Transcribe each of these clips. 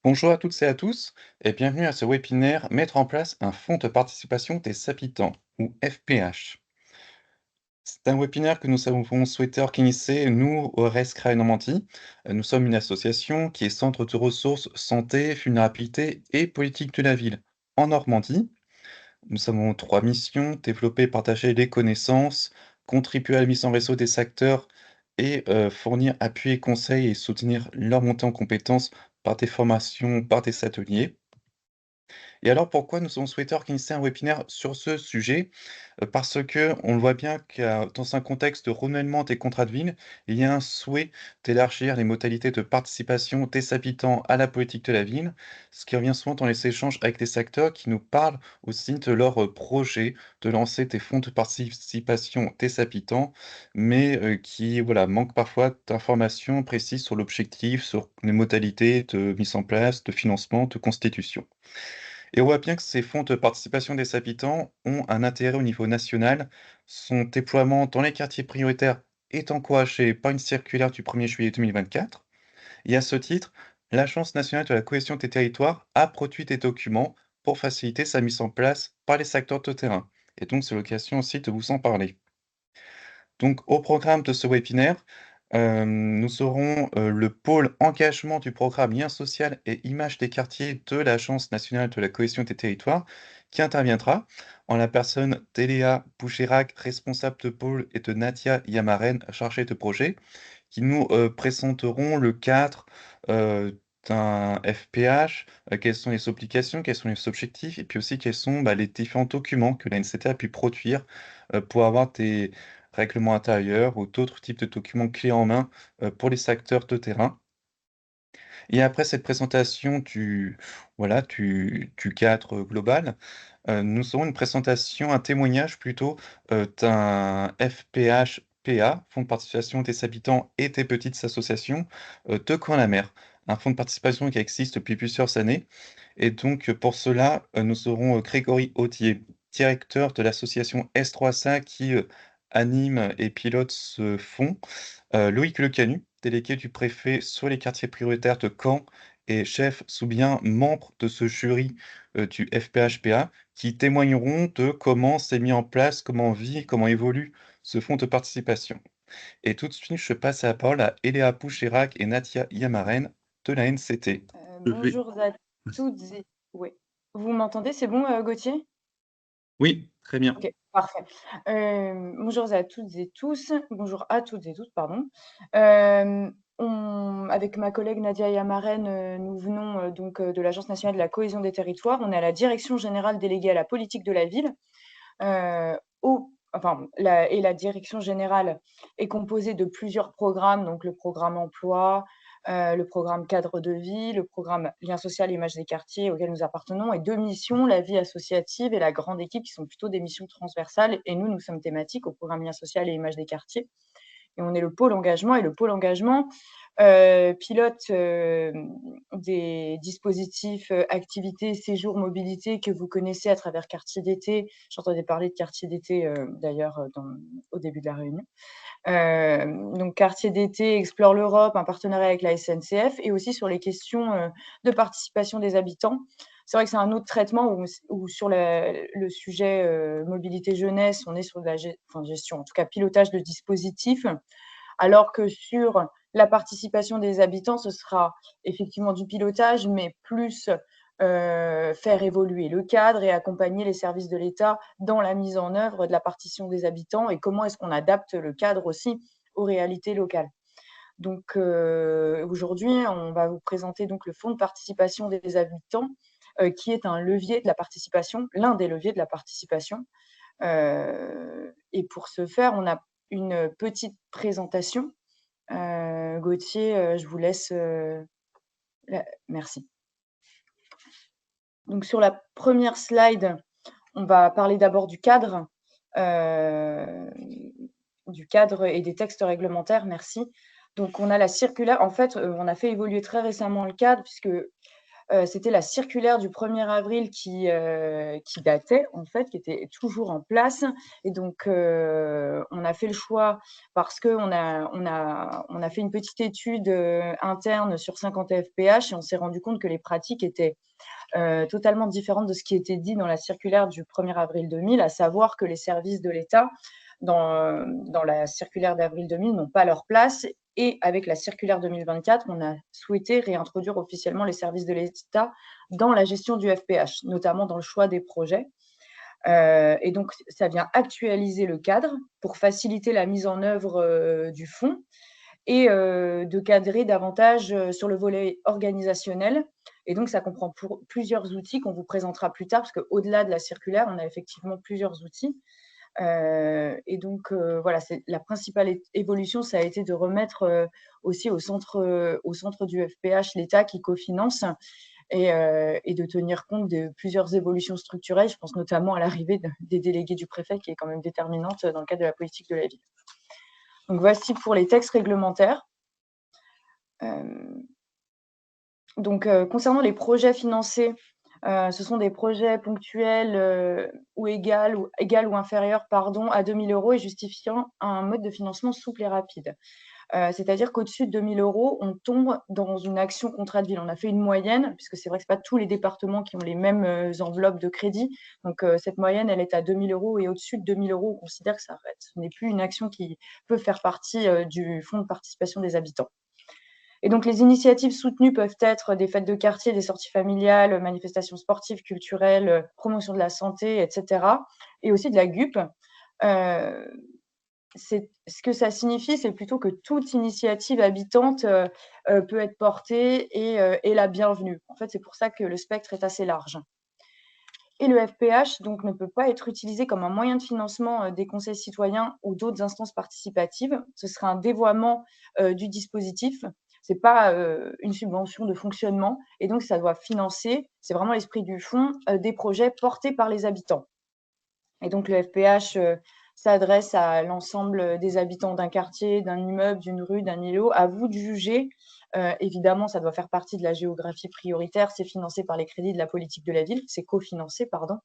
Bonjour à toutes et à tous et bienvenue à ce webinaire Mettre en place un fonds de participation des habitants ou FPH. C'est un webinaire que nous avons souhaité organiser, nous, au RESCRA Normandie. Nous sommes une association qui est centre de ressources santé, vulnérabilité et politique de la ville en Normandie. Nous avons trois missions: développer et partager les connaissances, contribuer à la mise en réseau des acteurs et fournir appui et conseils et soutenir leur montée en compétences par des formations, par des ateliers. Et alors pourquoi nous avons souhaité organiser un webinaire sur ce sujet? Parce que on le voit bien que dans un contexte de renouvellement des contrats de ville, il y a un souhait d'élargir les modalités de participation des habitants à la politique de la ville, ce qui revient souvent dans les échanges avec les acteurs qui nous parlent aussi de leur projet de lancer des fonds de participation des habitants, mais qui voilà, manquent parfois d'informations précises sur l'objectif, sur les modalités de mise en place, de financement, de constitution. Et on voit bien que ces fonds de participation des habitants ont un intérêt au niveau national. Son déploiement dans les quartiers prioritaires est encouragé par une circulaire du 1er juillet 2024. Et à ce titre, l'Agence nationale de la cohésion des territoires a produit des documents pour faciliter sa mise en place par les acteurs de terrain. Et donc, c'est l'occasion aussi de vous en parler. Donc, au programme de ce webinaire, nous aurons le pôle engagement du programme Lien social et image des quartiers de l'Agence nationale de la cohésion des territoires qui interviendra en la personne d'Eléa Boucherac, responsable de pôle, et de Nadia Yamaren, chargée de projet, qui nous présenteront le cadre d'un FPH, quelles sont les obligations, quels sont les objectifs, et puis aussi quels sont les différents documents que l'ANCT a pu produire pour avoir des règlements intérieurs ou d'autres types de documents clés en main pour les acteurs de terrain. Et après cette présentation voilà, du cadre global, nous aurons une présentation, un témoignage plutôt, d'un FPH-PA, Fonds de participation des habitants et des petites associations, de Caen-la-Mer. Un fonds de participation qui existe depuis plusieurs années. Et donc, pour cela, nous aurons, Grégory Audier, directeur de l'association S3A qui, anime et pilote ce fonds. Loïc Lecanu, délégué du préfet sur les quartiers prioritaires de Caen et chef ou bien membre de ce jury, du FPHPA, qui témoigneront de comment c'est mis en place, comment vit, comment évolue ce fonds de participation. Et tout de suite, je passe la parole à Eléa Boucherac et Nadia Yamaren de la NCT. Je vais Bonjour à toutes et ouais. Vous m'entendez? C'est bon, Gauthier? Oui, très bien. OK, parfait. Bonjour à toutes et tous. Bonjour à toutes et tous, pardon. On avec ma collègue Nadia Yamaren, nous venons, donc, de l'Agence nationale de la cohésion des territoires. On est à la direction générale déléguée à la politique de la ville. Au enfin, la direction générale est composée de plusieurs programmes, donc le programme emploi, le programme cadre de vie, le programme lien social et image des quartiers auquel nous appartenons, et 2 missions, la vie associative et la grande équipe, qui sont plutôt des missions transversales, et nous sommes thématiques au programme lien social et image des quartiers, et on est le pôle engagement, et le pôle engagement pilote, des dispositifs, activités, séjours, mobilité que vous connaissez à travers Quartier d'été. J'entendais parler de Quartier d'été, d'ailleurs, au début de la réunion. Donc Quartier d'été Explore l'Europe, un partenariat avec la SNCF, et aussi sur les questions, de participation des habitants. C'est vrai que c'est un autre traitement où sur le sujet, mobilité jeunesse, on est sur de la gestion, en tout cas pilotage de dispositifs, alors que sur la participation des habitants, ce sera effectivement du pilotage, mais plus, faire évoluer le cadre et accompagner les services de l'État dans la mise en œuvre de la partition des habitants, et comment est-ce qu'on adapte le cadre aussi aux réalités locales. Donc, aujourd'hui, on va vous présenter donc le fonds de participation des habitants, qui est un levier de la participation, l'un des leviers de la participation. Et pour ce faire, on a une petite présentation. Gauthier, je vous laisse, merci. Donc sur la première slide, on va parler d'abord heu, du cadre et des textes réglementaires, merci. Donc on a la circulaire, en fait, on a fait évoluer très récemment le cadre, puisque c'était la circulaire du 1er avril qui datait, en fait, qui était toujours en place et donc on a fait le choix parce qu'on a fait une petite étude, interne sur 50 FPH et on s'est rendu compte que les pratiques étaient, totalement différentes de ce qui était dit dans la circulaire du 1er avril 2000, à savoir que les services de l'État dans la circulaire d'avril 2000 n'ont pas leur place et avec la circulaire 2024, on a souhaité réintroduire officiellement les services de l'État dans la gestion du FPH, notamment dans le choix des projets. Et donc ça vient actualiser le cadre pour faciliter la mise en œuvre, du fonds et de cadrer davantage, sur le volet organisationnel et donc ça comprend plusieurs outils qu'on vous présentera plus tard parce qu'au-delà de la circulaire, on a effectivement plusieurs outils. Et donc voilà, c'est la principale évolution, ça a été de remettre, aussi au centre du FPH l'État qui cofinance et de tenir compte de plusieurs évolutions structurelles. Je pense notamment à l'arrivée des délégués du préfet qui est quand même déterminante dans le cadre de la politique de la ville. Donc voici pour les textes réglementaires. Donc concernant les projets financés, ce sont des projets ponctuels, ou égal ou inférieurs, pardon, à 2 000 € et justifiant un mode de financement souple et rapide. C'est-à-dire qu'au-dessus de 2 000 € on tombe dans une action contrat de ville. On a fait une moyenne, puisque c'est vrai que c'est pas tous les départements qui ont les mêmes, enveloppes de crédit. Donc cette moyenne, elle est à 2 000 € et au-dessus de 2 000 € on considère que ce n'est plus une action qui peut faire partie, du fonds de participation des habitants. Et donc, les initiatives soutenues peuvent être des fêtes de quartier, des sorties familiales, manifestations sportives, culturelles, promotion de la santé, etc. Et aussi de la GUP. Ce que ça signifie, c'est plutôt que toute initiative habitante peut être portée et est la bienvenue. En fait, c'est pour ça que le spectre est assez large. Et le FPH donc, ne peut pas être utilisé comme un moyen de financement des conseils citoyens ou d'autres instances participatives. Ce serait un dévoiement du dispositif. Ce n'est pas une subvention de fonctionnement. Et donc, ça doit financer, c'est vraiment l'esprit du fonds, des projets portés par les habitants. Et donc, le FPH s'adresse à l'ensemble des habitants d'un quartier, d'un immeuble, d'une rue, d'un îlot. À vous de juger. Évidemment, ça doit faire partie de la géographie prioritaire. C'est financé par les crédits de la politique de la ville. C'est cofinancé, pardon.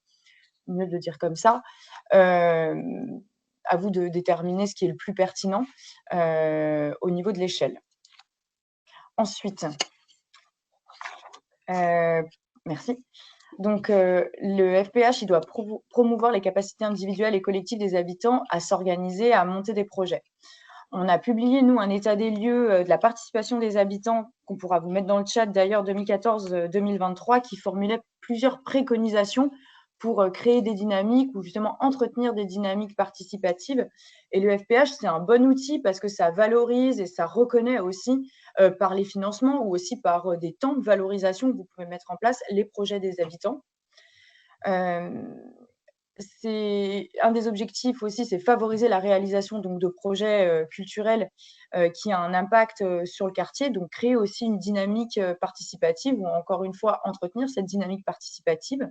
Mieux de le dire comme ça. À vous de déterminer ce qui est le plus pertinent au niveau de l'échelle. Ensuite, merci. Donc, le FPH, il doit promouvoir les capacités individuelles et collectives des habitants à s'organiser, à monter des projets. On a publié, nous, un état des lieux de la participation des habitants, qu'on pourra vous mettre dans le chat d'ailleurs, 2014-2023, qui formulait plusieurs préconisations pour créer des dynamiques ou justement entretenir des dynamiques participatives. Et le FPH, c'est un bon outil parce que ça valorise et ça reconnaît aussi par les financements ou aussi par des temps de valorisation que vous pouvez mettre en place les projets des habitants. C'est un des objectifs aussi, c'est favoriser la réalisation donc de projets culturels qui a un impact sur le quartier, donc créer aussi une dynamique participative ou encore une fois entretenir cette dynamique participative.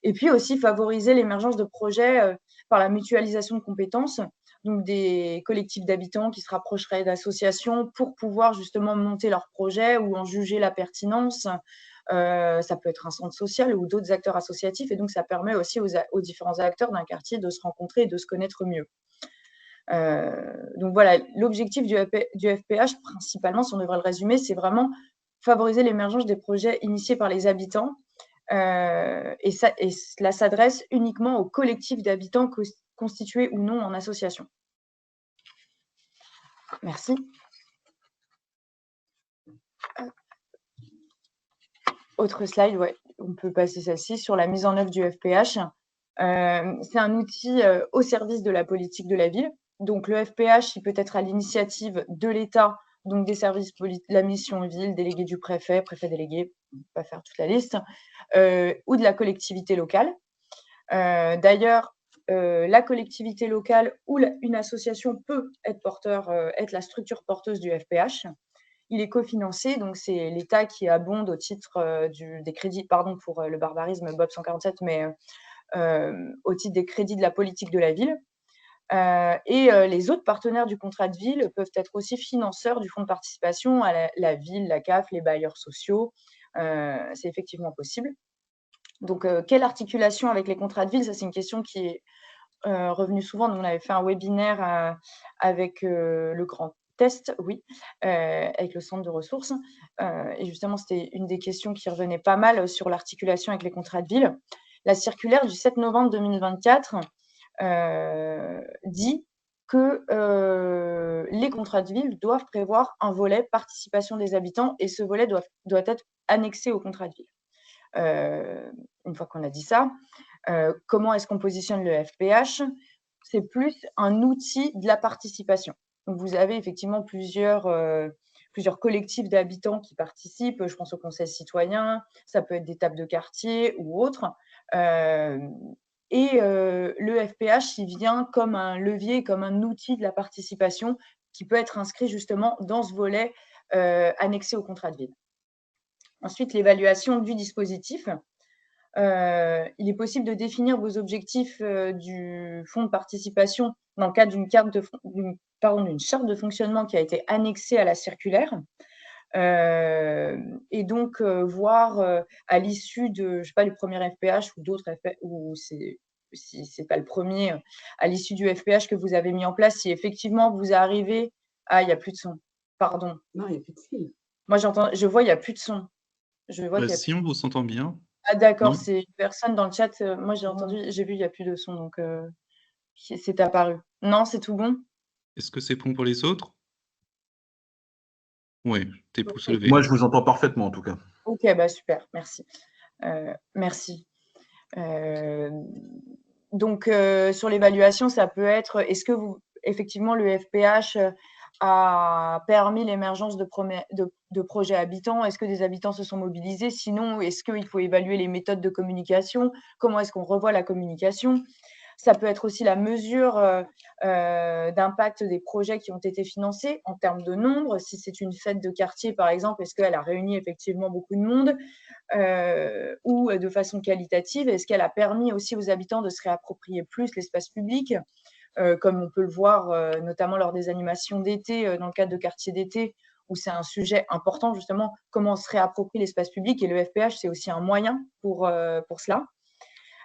Et puis aussi favoriser l'émergence de projets par la mutualisation de compétences, donc des collectifs d'habitants qui se rapprocheraient d'associations pour pouvoir justement monter leurs projets ou en juger la pertinence. Ça peut être un centre social ou d'autres acteurs associatifs et donc ça permet aussi aux différents acteurs d'un quartier de se rencontrer et de se connaître mieux. Donc voilà, l'objectif du FPH, principalement, si on devrait le résumer, c'est vraiment favoriser l'émergence des projets initiés par les habitants et cela s'adresse uniquement aux collectifs d'habitants constitués ou non en association. Merci. Autre slide, ouais, on peut passer celle-ci sur la mise en œuvre du FPH. C'est un outil au service de la politique de la ville. Donc le FPH, il peut être à l'initiative de l'État, donc des services, la mission ville, délégué du préfet, préfet délégué, on ne peut pas faire toute la liste, ou de la collectivité locale. D'ailleurs, la collectivité locale ou une association peut être la structure porteuse du FPH. Il est cofinancé, donc c'est l'État qui abonde au titre des crédits, pardon pour le barbarisme Bob 147, mais au titre des crédits de la politique de la ville. Les autres partenaires du contrat de ville peuvent être aussi financeurs du fonds de participation à la ville, la CAF, les bailleurs sociaux, c'est effectivement possible. Donc, quelle articulation avec les contrats de ville? Ça, c'est une question qui est revenue souvent. Nous, on avait fait un webinaire avec le Grand Est, oui, avec le centre de ressources. Et justement, c'était une des questions qui revenait pas mal sur l'articulation avec les contrats de ville. La circulaire du 7 novembre 2024 dit que les contrats de ville doivent prévoir un volet participation des habitants et ce volet doit être annexé au contrat de ville. Une fois qu'on a dit ça, comment est-ce qu'on positionne le FPH? C'est plus un outil de la participation. Donc vous avez effectivement plusieurs collectifs d'habitants qui participent. Je pense au conseil citoyen, ça peut être des tables de quartier ou autres. Le FPH, il vient comme un levier, comme un outil de la participation qui peut être inscrit justement dans ce volet annexé au contrat de ville. Ensuite, l'évaluation du dispositif. Il est possible de définir vos objectifs du fonds de participation dans le cadre d'une charte de fonctionnement qui a été annexée à la circulaire. Et donc, voir à l'issue de, je sais pas, du premier FPH ou d'autres FPH, ou si c'est pas le premier, à l'issue du FPH que vous avez mis en place, si effectivement vous arrivez. Ah, il n'y a plus de son. Pardon. Non, il n'y a plus de fil. Moi, je vois, il n'y a plus de son. Je vois qu'il y a Si, on vous entend bien. Ah d'accord, Non? c'est une personne dans le chat, moi j'ai entendu, j'ai vu, il n'y a plus de son, donc c'est apparu. Non, c'est tout bon? Est-ce que c'est bon pour les autres? Oui, tes pouces levés. Moi, je vous entends parfaitement, en tout cas. Ok, bah super, merci. Merci. Donc, sur l'évaluation, ça peut être, est-ce que effectivement, le FPH a permis l'émergence de projets habitants? Est-ce que des habitants se sont mobilisés? Sinon, est-ce qu'il faut évaluer les méthodes de communication? Comment est-ce qu'on revoit la communication? Ça peut être aussi la mesure d'impact des projets qui ont été financés en termes de nombre. Si c'est une fête de quartier, par exemple, est-ce qu'elle a réuni effectivement beaucoup de monde? Ou de façon qualitative, est-ce qu'elle a permis aussi aux habitants de se réapproprier plus l'espace public, comme on peut le voir notamment lors des animations d'été, dans le cadre de quartiers d'été, où c'est un sujet important justement, comment on se réapproprie l'espace public, et le FPH, c'est aussi un moyen pour cela.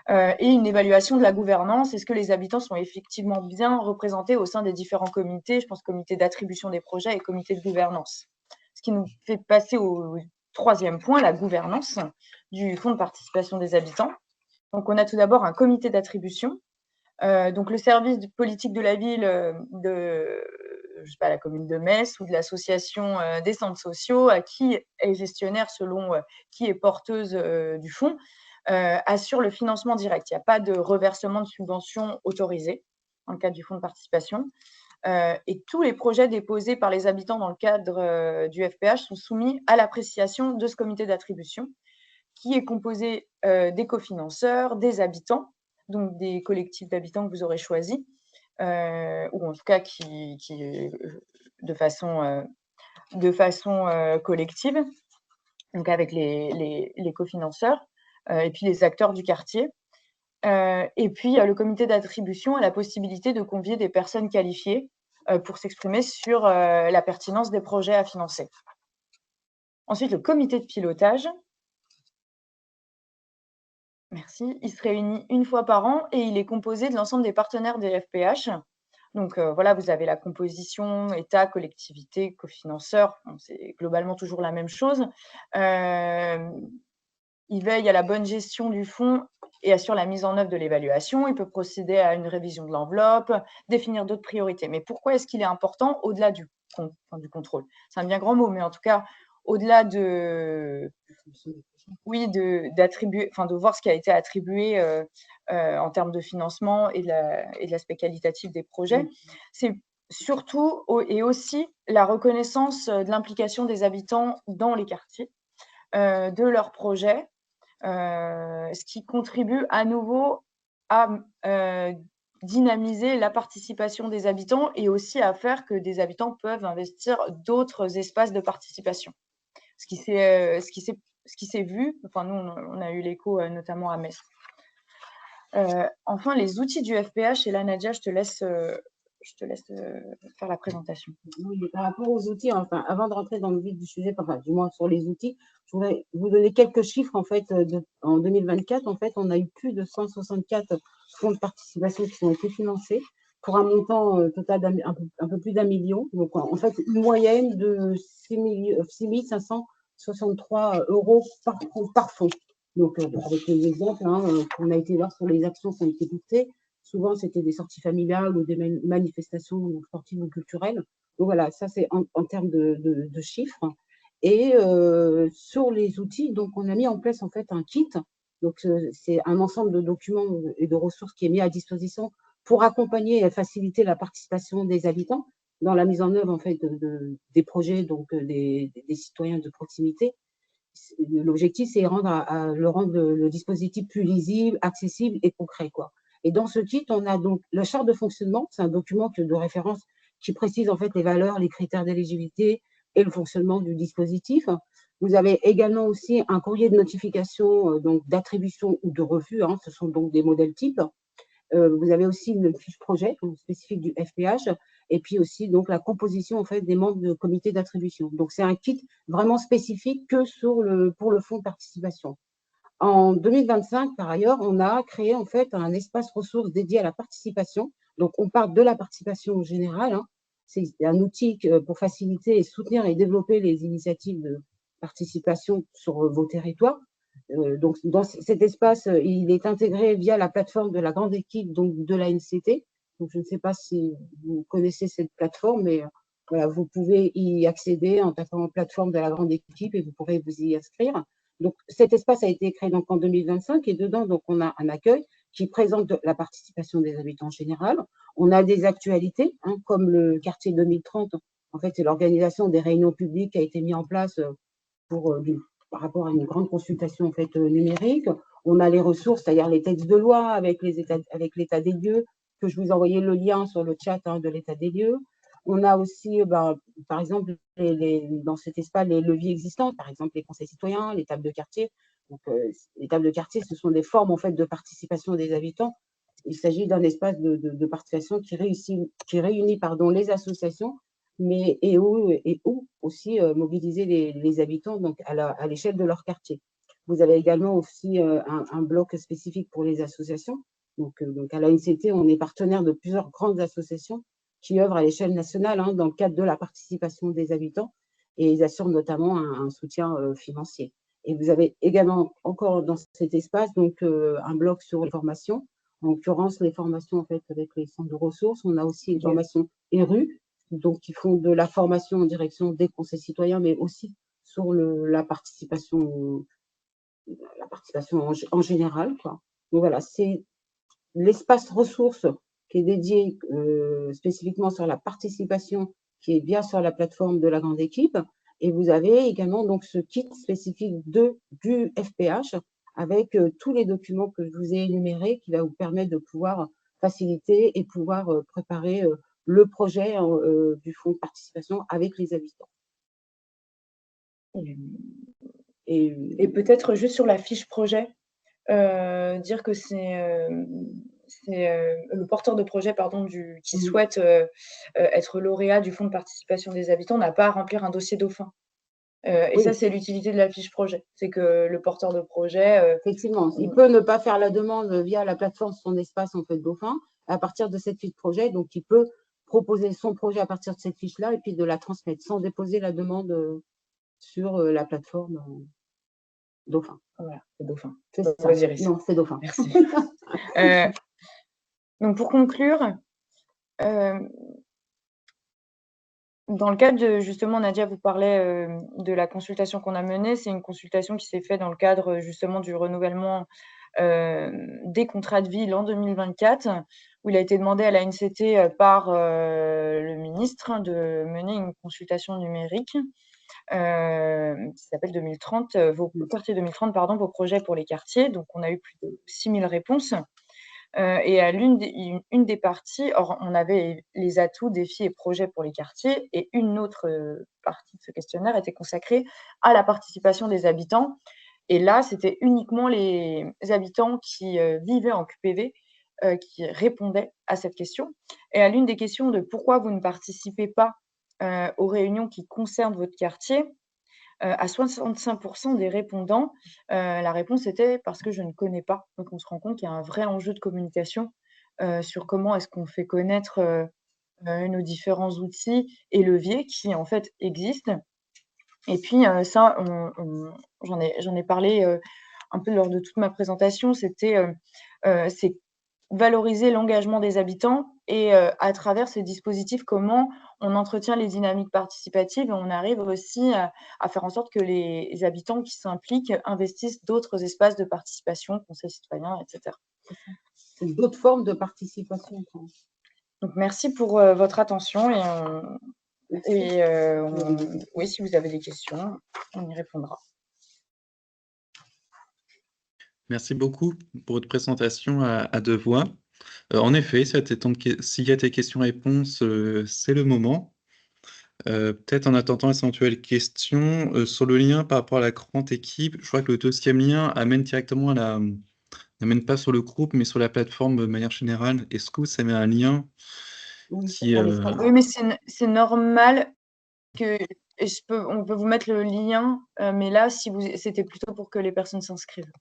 Et une évaluation de la gouvernance, est-ce que les habitants sont effectivement bien représentés au sein des différents comités, je pense comité d'attribution des projets et comité de gouvernance. Ce qui nous fait passer au troisième point, la gouvernance du fonds de participation des habitants. Donc, on a tout d'abord un comité d'attribution. Donc, le service de politique de la ville de je sais pas, la commune de Metz ou de l'association des centres sociaux, à qui est gestionnaire selon qui est porteuse du fonds, assure le financement direct. Il n'y a pas de reversement de subventions autorisé dans le cadre du fonds de participation. Et tous les projets déposés par les habitants dans le cadre du FPH sont soumis à l'appréciation de ce comité d'attribution, qui est composé des cofinanceurs, des habitants, donc des collectifs d'habitants que vous aurez choisis, ou en tout cas qui de façon collective, donc avec les cofinanceurs, et puis les acteurs du quartier. Et puis, le comité d'attribution a la possibilité de convier des personnes qualifiées pour s'exprimer sur la pertinence des projets à financer. Ensuite, le comité de pilotage. Merci. Il se réunit une fois par an et il est composé de l'ensemble des partenaires des FPH. Donc voilà, vous avez la composition, État, collectivité, cofinanceurs. Bon, c'est globalement toujours la même chose. Il veille à la bonne gestion du fonds et assure la mise en œuvre de l'évaluation. Il peut procéder à une révision de l'enveloppe, définir d'autres priorités. Mais pourquoi est-ce qu'il est important au-delà du contrôle? C'est un bien grand mot, mais en tout cas, au-delà de d'attribuer, de voir ce qui a été attribué en termes de financement et de l'aspect qualitatif des projets, c'est surtout et aussi la reconnaissance de l'implication des habitants dans les quartiers, de leurs projets, ce qui contribue à nouveau à dynamiser la participation des habitants et aussi à faire que des habitants peuvent investir d'autres espaces de participation. Ce qui s'est vu, enfin nous on a eu l'écho notamment à Metz. Enfin, les outils du FPH, et là Nadia, je te laisse je te laisse faire la présentation. Oui, par rapport aux outils, enfin, avant de rentrer dans le vif du sujet, enfin, du moins sur les outils, je voudrais vous donner quelques chiffres. En fait, en 2024, en fait, on a eu plus de 164 fonds de participation qui ont été financés pour un montant total un peu plus d'1 million. Donc, en fait, une moyenne de 6 563 euros par fonds. Donc, avec les exemples qu'on a été voir sur les actions qui ont été portées, souvent, c'était des sorties familiales ou des manifestations sportives ou culturelles. Donc voilà, ça c'est en termes de chiffres. Et sur les outils, donc on a mis en place en fait un kit. Donc c'est un ensemble de documents et de ressources qui est mis à disposition pour accompagner et faciliter la participation des habitants dans la mise en œuvre en fait des projets donc des citoyens de proximité. L'objectif, c'est rendre le dispositif plus lisible, accessible et concret, quoi. Et dans ce kit, on a donc la charte de fonctionnement, c'est un document de référence qui précise en fait les valeurs, les critères d'éligibilité et le fonctionnement du dispositif. Vous avez également aussi un courrier de notification donc d'attribution ou de refus, ce sont donc des modèles types. Vous avez aussi une fiche projet spécifique du FPH et puis aussi donc la composition en fait des membres de comité d'attribution. Donc c'est un kit vraiment spécifique que pour le fonds de participation. En 2025, par ailleurs, on a créé en fait un espace ressources dédié à la participation. Donc on parle de la participation générale. C'est un outil pour faciliter et soutenir et développer les initiatives de participation sur vos territoires. Donc, dans cet espace, il est intégré via la plateforme de la grande équipe donc de la NCT. Donc, je ne sais pas si vous connaissez cette plateforme, mais voilà, vous pouvez y accéder en tapant plateforme de la grande équipe et vous pourrez vous y inscrire. Donc, cet espace a été créé donc en 2025 et dedans, donc, on a un accueil qui présente la participation des habitants en général. On a des actualités, comme le quartier 2030. En fait, c'est l'organisation des réunions publiques qui a été mise en place par rapport à une grande consultation en fait, numérique. On a les ressources, c'est-à-dire les textes de loi avec l'état des lieux, que je vous ai envoyé le lien sur le chat de l'état des lieux. On a aussi, par exemple, dans cet espace, les leviers existants, par exemple les conseils citoyens, les tables de quartier. Donc, les tables de quartier, ce sont des formes en fait, de participation des habitants. Il s'agit d'un espace de participation qui réunit les associations et où aussi mobiliser les habitants donc à l'échelle de leur quartier. Vous avez également aussi un bloc spécifique pour les associations. Donc à la NCT, on est partenaire de plusieurs grandes associations qui œuvrent à l'échelle nationale dans le cadre de la participation des habitants et ils assurent notamment un soutien financier. Et vous avez également encore dans cet espace donc un bloc sur les formations, en l'occurrence les formations en fait avec les centres de ressources. On a aussi les formations ERU, donc qui font de la formation en direction des conseils citoyens, mais aussi sur la participation en général, quoi. Donc voilà, c'est l'espace ressources qui est dédié spécifiquement sur la participation, qui est bien sur la plateforme de la grande équipe. Et vous avez également donc ce kit spécifique du FPH avec tous les documents que je vous ai énumérés qui va vous permettre de pouvoir faciliter et pouvoir préparer le projet du fonds de participation avec les habitants. Et peut-être juste sur la fiche projet, dire que c'est le porteur de projet qui souhaite être lauréat du fonds de participation des habitants n'a pas à remplir un dossier dauphin. Et ça, c'est l'utilité de la fiche projet. C'est que le porteur de projet… Effectivement, il peut ne pas faire la demande via la plateforme Son Espace en fait dauphin. À partir de cette fiche projet, donc il peut proposer son projet à partir de cette fiche-là et puis de la transmettre sans déposer la demande sur la plateforme dauphin. Voilà, c'est dauphin. C'est ça. Non, c'est dauphin. Merci. Donc, pour conclure, dans le cadre justement, Nadia vous parlait de la consultation qu'on a menée. C'est une consultation qui s'est faite dans le cadre justement du renouvellement des contrats de ville en 2024, où il a été demandé à la NCT par le ministre de mener une consultation numérique qui s'appelle 2030, vos quartiers 2030, vos projets pour les quartiers. Donc, on a eu plus de 6000 réponses. Et à une des parties, on avait les atouts, défis et projets pour les quartiers, et une autre partie de ce questionnaire était consacrée à la participation des habitants. Et là, c'était uniquement les habitants qui vivaient en QPV qui répondaient à cette question. Et à l'une des questions de pourquoi vous ne participez pas aux réunions qui concernent votre quartier, à 65% des répondants, la réponse était parce que je ne connais pas. Donc on se rend compte qu'il y a un vrai enjeu de communication sur comment est-ce qu'on fait connaître nos différents outils et leviers qui en fait existent. Et puis ça, j'en ai parlé un peu lors de toute ma présentation, c'est valoriser l'engagement des habitants et à travers ces dispositifs, comment on entretient les dynamiques participatives et on arrive aussi à faire en sorte que les habitants qui s'impliquent investissent d'autres espaces de participation, conseils citoyens, etc. C'est d'autres formes de participation. Donc merci pour votre attention oui, si vous avez des questions, on y répondra. Merci beaucoup pour votre présentation à deux voix. En effet, s'il y a des questions-réponses, c'est le moment. Peut-être en attendant éventuelles questions, sur le lien par rapport à la grande équipe, je crois que le deuxième lien n'amène pas sur le groupe, mais sur la plateforme de manière générale. Est-ce que ça met un lien qui, Oui, mais c'est normal que on peut vous mettre le lien, mais là, c'était plutôt pour que les personnes s'inscrivent.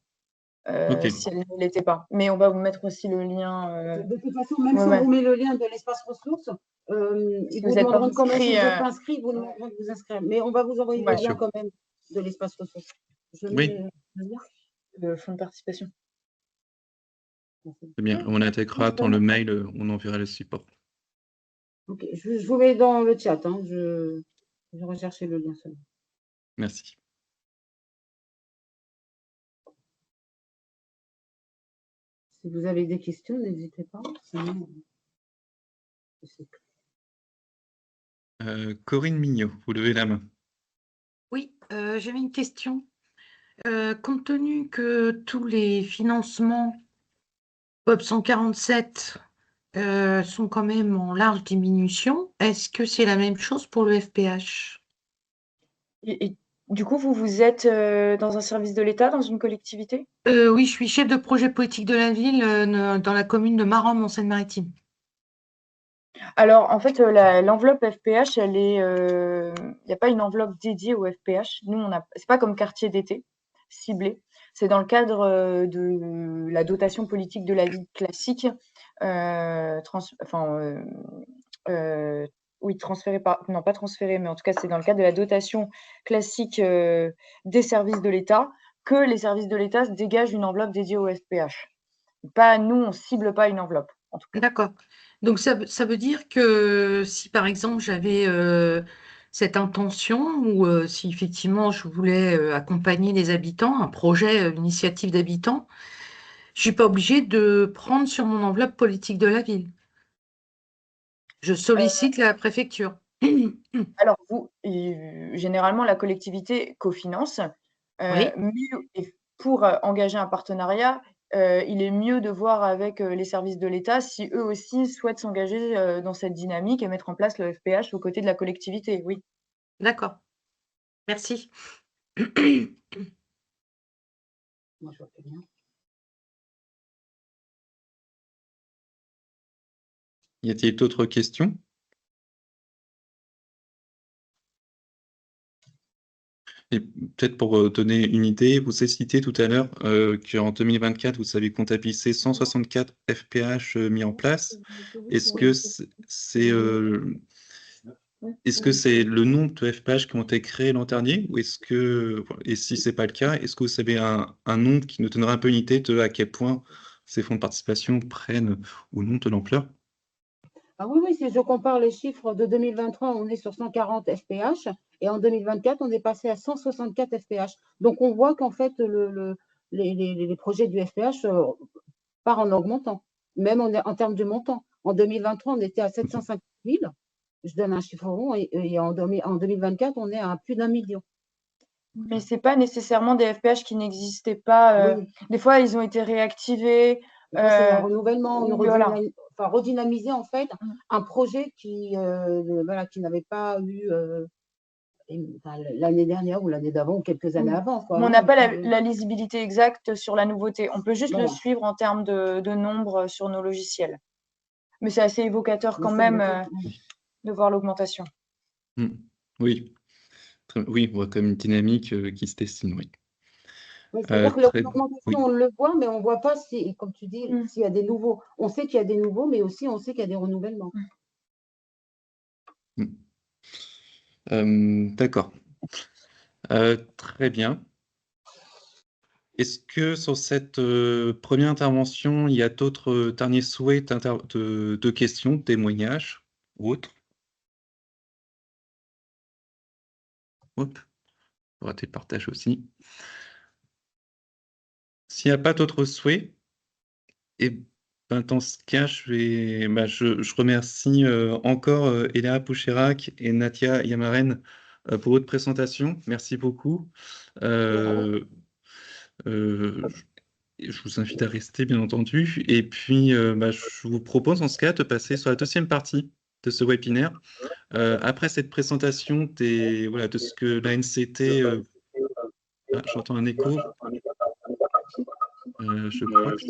Ok. Si elles ne l'étaient pas. Mais on va vous mettre aussi le lien. De toute façon, même si on vous met le lien de l'espace ressources, ils vous demanderont quand même, si vous n'êtes pas inscrit, ils vous demanderont de vous inscrire. Mais on va vous envoyer le lien quand même de l'espace ressources. Oui. Le fonds de participation. C'est bien. On intégrera dans le mail, on enverra le support. Ok, je vous mets dans le chat. Hein. Je vais rechercher le lien seulement. Merci. Si vous avez des questions, n'hésitez pas. Sinon, Corinne Mignot, vous levez la main. Oui, j'avais une question. Compte tenu que tous les financements POP 147 sont quand même en large diminution, est-ce que c'est la même chose pour le FPH? Et du coup, vous êtes dans un service de l'État, dans une collectivité? Oui, je suis chef de projet politique de la ville dans la commune de Maromme en Seine-Maritime. Alors, en fait, l'enveloppe FPH, il n'y a pas une enveloppe dédiée au FPH. Nous, c'est pas comme quartier d'été ciblé. C'est dans le cadre de la dotation politique de la ville classique, oui, non pas transférée, mais en tout cas, c'est dans le cadre de la dotation classique des services de l'État que les services de l'État dégagent une enveloppe dédiée au FPH. Pas, nous, on cible pas une enveloppe, en tout cas. D'accord. Donc, ça veut dire que si, par exemple, j'avais cette intention ou si, effectivement, je voulais accompagner les habitants, un projet, une initiative d'habitants, je ne suis pas obligée de prendre sur mon enveloppe politique de la ville. Je sollicite la préfecture. Alors, généralement, la collectivité cofinance. Oui. Et pour engager un partenariat, il est mieux de voir avec les services de l'État si eux aussi souhaitent s'engager dans cette dynamique et mettre en place le FPH aux côtés de la collectivité, oui. D'accord. Merci. Moi, je vois plus rien. Y a-t-il d'autres questions? Et peut-être pour donner une idée, vous avez cité tout à l'heure qu'en 2024, vous avez comptabilisé 164 FPH mis en place. Est-ce que c'est le nombre de FPH qui ont été créés l'an dernier ou et si ce n'est pas le cas, est-ce que vous savez un nombre qui nous donnera un peu une idée de à quel point ces fonds de participation prennent ou non de l'ampleur? Ah oui, si je compare les chiffres de 2023, on est sur 140 FPH et en 2024, on est passé à 164 FPH. Donc, on voit qu'en fait, les projets du FPH partent en augmentant, même en termes de montant. En 2023, on était à 750 000, je donne un chiffre rond, et en 2024, on est à plus d'1 million. Mais ce n'est pas nécessairement des FPH qui n'existaient pas. Oui. Des fois, ils ont été réactivés. C'est un renouvellement, redynamiser en fait un projet qui n'avait pas eu l'année dernière ou l'année d'avant ou quelques années avant. On n'a pas la lisibilité exacte sur la nouveauté. On peut juste le suivre en termes de nombre sur nos logiciels. Mais c'est assez évocateur quand même de voir l'augmentation. Oui. Oui, on voit comme une dynamique qui se dessine, oui. C'est-à-dire que l'augmentation, on le voit, mais on ne voit pas, si, comme tu dis, s'il y a des nouveaux. On sait qu'il y a des nouveaux, mais aussi on sait qu'il y a des renouvellements. D'accord. Très bien. Est-ce que sur cette première intervention, il y a d'autres derniers souhaits de questions, témoignages ou autres? Hop, on va partage aussi. S'il n'y a pas d'autres souhaits, et dans ce cas, je remercie encore Eléa Poucherac et Natia Yamaren pour votre présentation. Merci beaucoup. Je vous invite à rester, bien entendu. Et puis, je vous propose en ce cas de passer sur la deuxième partie de ce webinaire. Après cette présentation de ce que l'ANCT... j'entends un écho. Je crois que...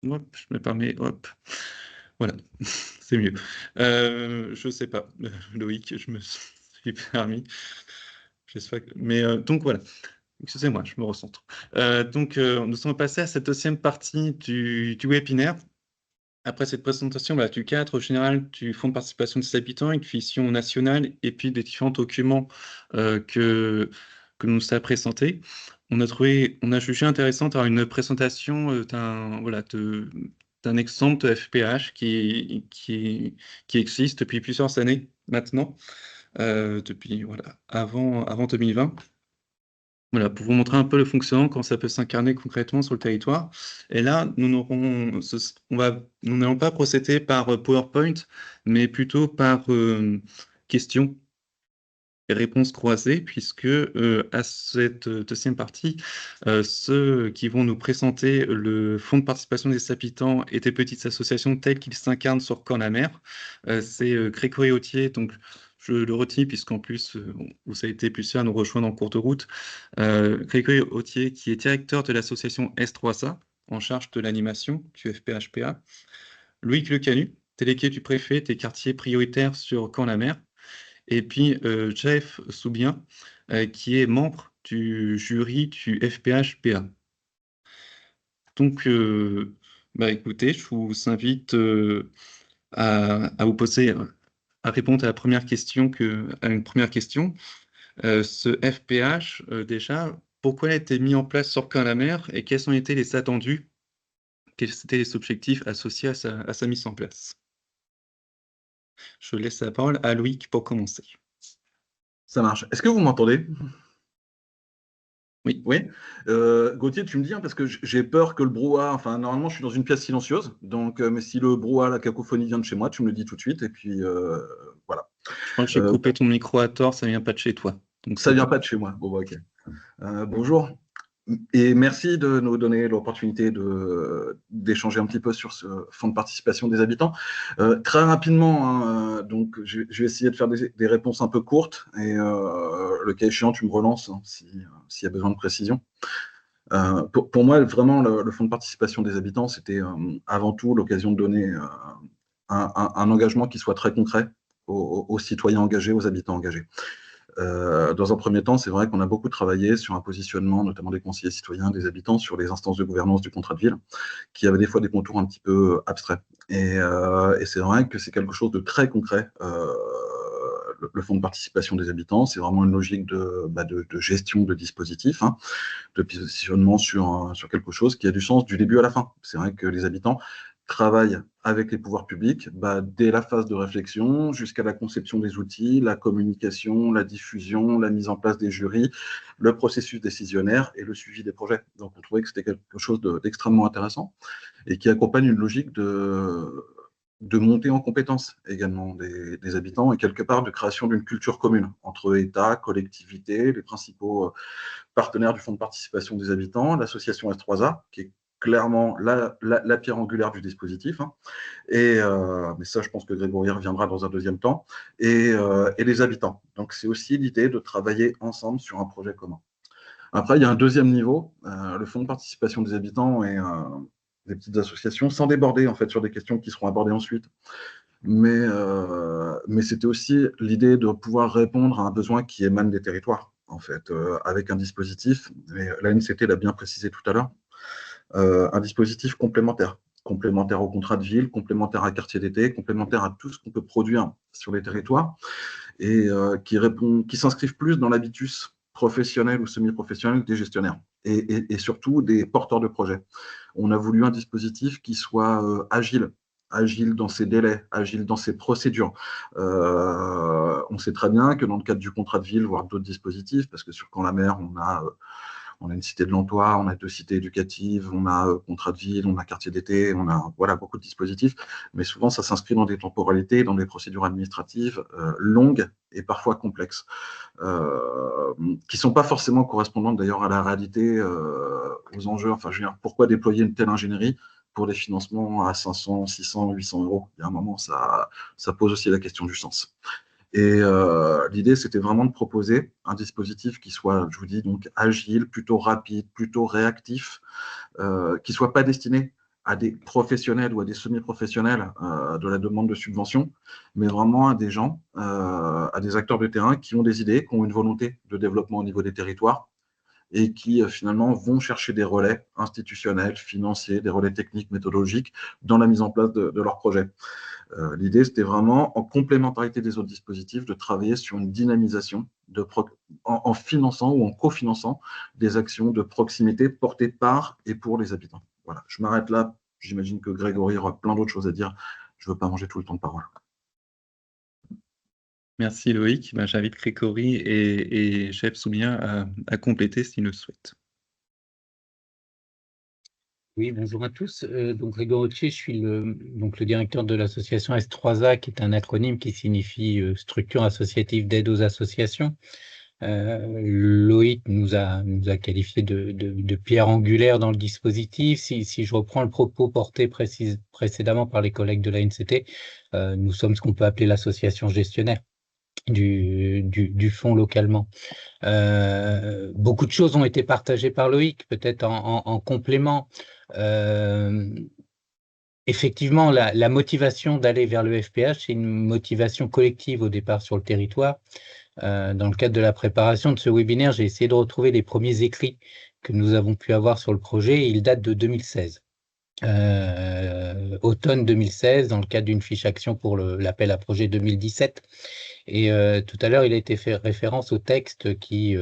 Hop, je me permets, hop. Voilà, c'est mieux. Je ne sais pas, Loïc, je me suis permis. Mais donc voilà. Excusez-moi, je me recentre. Nous sommes passés à cette deuxième partie du webinaire. Après cette présentation du cadre général du Fonds de participation des habitants, une vision nationale et puis des différents documents que nous avons présentés, on a jugé intéressant d'avoir une présentation d'un exemple de FPH qui existe depuis plusieurs années maintenant, depuis avant 2020. Voilà, pour vous montrer un peu le fonctionnement, comment ça peut s'incarner concrètement sur le territoire. Et là, nous n'allons pas procéder par PowerPoint, mais plutôt par questions et réponses croisées, puisque à cette deuxième partie, ceux qui vont nous présenter le Fonds de participation des habitants et des petites associations telles qu'ils s'incarnent sur Corps-la-Mer, c'est Grégory Autier, donc je le retire puisqu'en plus, vous avez été plusieurs à nous rejoindre en cours de route. Grégory Autier, qui est directeur de l'association S3A, en charge de l'animation du FPHPA. Loïc Lecanu, délégué du préfet des quartiers prioritaires sur Caen-la-Mer. Et puis Jeff Soubien, qui est membre du jury du FPHPA. Donc, écoutez, je vous invite à vous poser, à répondre à une première question. Ce FPH, déjà, pourquoi il a été mis en place sur Caen-la-Mer et quels ont été les attendus? Quels étaient les objectifs associés à sa mise en place? Je laisse la parole à Loïc pour commencer. Ça marche. Est-ce que vous m'entendez? Oui. Oui. Gauthier, tu me dis, parce que j'ai peur que le brouhaha, normalement, je suis dans une pièce silencieuse, donc, mais si le brouhaha, la cacophonie vient de chez moi, tu me le dis tout de suite, et puis voilà. Je crois que j'ai coupé ton micro à tort, ça vient pas de chez toi. Donc ça vient pas de chez moi. Bon, ok. Bonjour. Et merci de nous donner l'opportunité d'échanger un petit peu sur ce fonds de participation des habitants. Très rapidement, donc je vais essayer de faire des réponses un peu courtes et le cas échéant, tu me relances s'il y a besoin de précision. Pour moi, vraiment, le fonds de participation des habitants, c'était avant tout l'occasion de donner un engagement qui soit très concret aux citoyens engagés, aux habitants engagés. Dans un premier temps, c'est vrai qu'on a beaucoup travaillé sur un positionnement, notamment des conseillers citoyens, des habitants, sur les instances de gouvernance du contrat de ville, qui avaient des fois des contours un petit peu abstraits. Et c'est vrai que c'est quelque chose de très concret. Le fonds de participation des habitants, c'est vraiment une logique de gestion de dispositifs, de positionnement sur quelque chose qui a du sens du début à la fin. C'est vrai que les habitants travaillent avec les pouvoirs publics dès la phase de réflexion jusqu'à la conception des outils, la communication, la diffusion, la mise en place des jurys, le processus décisionnaire et le suivi des projets. Donc on trouvait que c'était quelque chose d'extrêmement intéressant et qui accompagne une logique de montée en compétences également des habitants et quelque part de création d'une culture commune entre État, collectivités, les principaux partenaires du fonds de participation des habitants, l'association S3A, qui est clairement la pierre angulaire du dispositif. Hein. Mais ça, je pense que Grégory reviendra dans un deuxième temps. Et les habitants. Donc, c'est aussi l'idée de travailler ensemble sur un projet commun. Après, il y a un deuxième niveau, le fonds de participation des habitants et des petites associations, sans déborder en fait sur des questions qui seront abordées ensuite. Mais c'était aussi l'idée de pouvoir répondre à un besoin qui émane des territoires, en fait, avec un dispositif, et l'ANCT l'a bien précisé tout à l'heure, un dispositif complémentaire au contrat de ville, complémentaire à quartier d'été, complémentaire à tout ce qu'on peut produire sur les territoires, et qui s'inscrivent plus dans l'habitus professionnel ou semi-professionnel des gestionnaires et surtout des porteurs de projets. On a voulu un dispositif qui soit agile dans ses délais, agile dans ses procédures. On sait très bien que dans le cadre du contrat de ville, voire d'autres dispositifs, parce que sur Camp-la-Mer, on a une cité de l'emploi, on a 2 cités éducatives, on a contrat de ville, on a quartier d'été, on a beaucoup de dispositifs, mais souvent ça s'inscrit dans des temporalités, dans des procédures administratives longues et parfois complexes, qui ne sont pas forcément correspondantes d'ailleurs à la réalité, aux enjeux. Enfin, je veux dire, pourquoi déployer une telle ingénierie pour des financements à 500, 600, 800 euros? Il y a un moment, ça pose aussi la question du sens. Et l'idée, c'était vraiment de proposer un dispositif qui soit, je vous dis, donc agile, plutôt rapide, plutôt réactif, qui ne soit pas destiné à des professionnels ou à des semi-professionnels de la demande de subvention, mais vraiment à des gens, à des acteurs de terrain qui ont des idées, qui ont une volonté de développement au niveau des territoires et qui finalement vont chercher des relais institutionnels, financiers, des relais techniques, méthodologiques dans la mise en place de leurs projets. L'idée, c'était vraiment, en complémentarité des autres dispositifs, de travailler sur une dynamisation en finançant ou en cofinançant des actions de proximité portées par et pour les habitants. Voilà, je m'arrête là. J'imagine que Grégory aura plein d'autres choses à dire. Je ne veux pas manger tout le temps de parole. Merci Loïc. J'invite Grégory et Chef Soumia à compléter s'ils le souhaitent. Oui, bonjour à tous. Donc Grégory Ottier, je suis le directeur de l'association S3A, qui est un acronyme qui signifie Structure associative d'aide aux associations. Loïc nous a qualifié de pierre angulaire dans le dispositif. Si je reprends le propos porté précédemment par les collègues de l'ANCT, nous sommes ce qu'on peut appeler l'association gestionnaire du fonds localement. Beaucoup de choses ont été partagées par Loïc, peut-être en complément. Effectivement, la motivation d'aller vers le FPH, c'est une motivation collective au départ sur le territoire. Dans le cadre de la préparation de ce webinaire, j'ai essayé de retrouver les premiers écrits que nous avons pu avoir sur le projet. Ils datent de 2016. Automne 2016, dans le cadre d'une fiche action pour l'appel à projet 2017. Et tout à l'heure, il a été fait référence au texte qui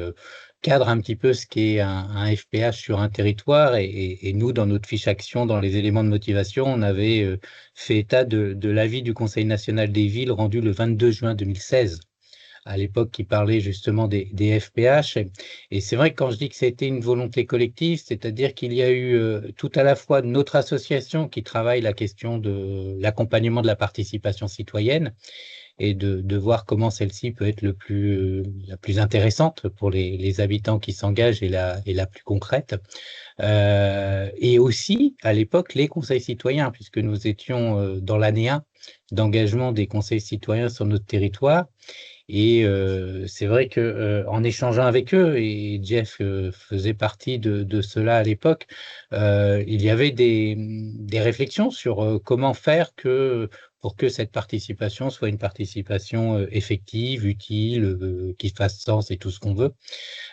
cadre un petit peu ce qu'est un FPH sur un territoire. Et nous, dans notre fiche action, dans les éléments de motivation, on avait fait état de l'avis du Conseil national des villes rendu le 22 juin 2016. À l'époque, qui parlait justement des FPH. Et c'est vrai que quand je dis que c'était une volonté collective, c'est-à-dire qu'il y a eu tout à la fois notre association qui travaille la question de l'accompagnement de la participation citoyenne et de voir comment celle-ci peut être la plus intéressante pour les habitants qui s'engagent et la plus concrète. Et aussi, à l'époque, les conseils citoyens, puisque nous étions dans l'année 1 d'engagement des conseils citoyens sur notre territoire. Et c'est vrai que en échangeant avec eux, et Jeff faisait partie de cela à l'époque, il y avait des réflexions sur comment faire pour que cette participation soit une participation effective, utile, qui fasse sens et tout ce qu'on veut.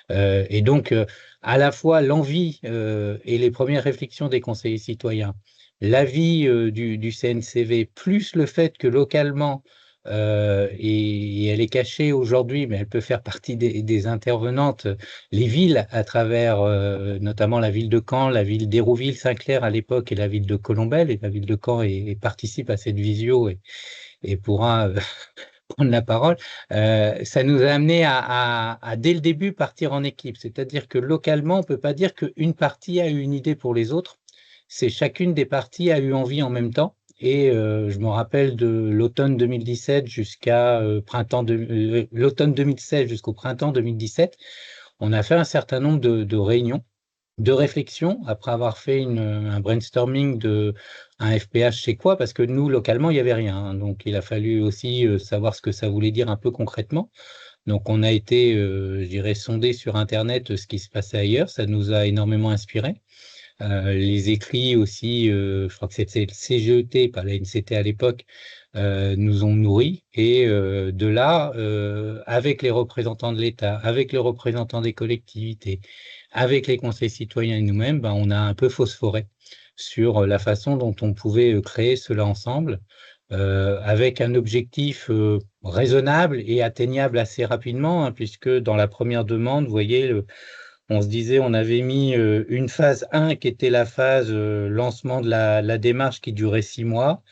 Et donc, à la fois l'envie et les premières réflexions des conseillers citoyens, l'avis du CNCV, plus le fait que localement, et elle est cachée aujourd'hui, mais elle peut faire partie des intervenantes, les villes à travers notamment la ville de Caen, la ville d'Hérouville-Saint-Clair à l'époque et la ville de Colombelles, et la ville de Caen participe à cette visio et pourra prendre la parole. Ça nous a amené à dès le début partir en équipe, c'est-à-dire que localement, on ne peut pas dire qu'une partie a eu une idée pour les autres, c'est chacune des parties a eu envie en même temps. Et je me rappelle de l'automne 2017 l'automne 2016 jusqu'au printemps 2017, on a fait un certain nombre de réunions de réflexion, après avoir fait un brainstorming de un FPH, c'est quoi? Parce que nous, localement, il n'y avait rien, hein. Donc, il a fallu aussi savoir ce que ça voulait dire un peu concrètement. Donc, on a été, je dirais, sondé sur Internet ce qui se passait ailleurs. Ça nous a énormément inspiré. Les écrits aussi, je crois que c'était le CGET, pas la NCT à l'époque, nous ont nourris. Et de là, avec les représentants de l'État, avec les représentants des collectivités, avec les conseils citoyens et nous-mêmes, ben, on a un peu phosphoré sur la façon dont on pouvait créer cela ensemble, avec un objectif raisonnable et atteignable assez rapidement, hein, puisque dans la première demande, vous voyez, on se disait, on avait mis une phase 1 qui était la phase lancement de la démarche qui durait 6 mois.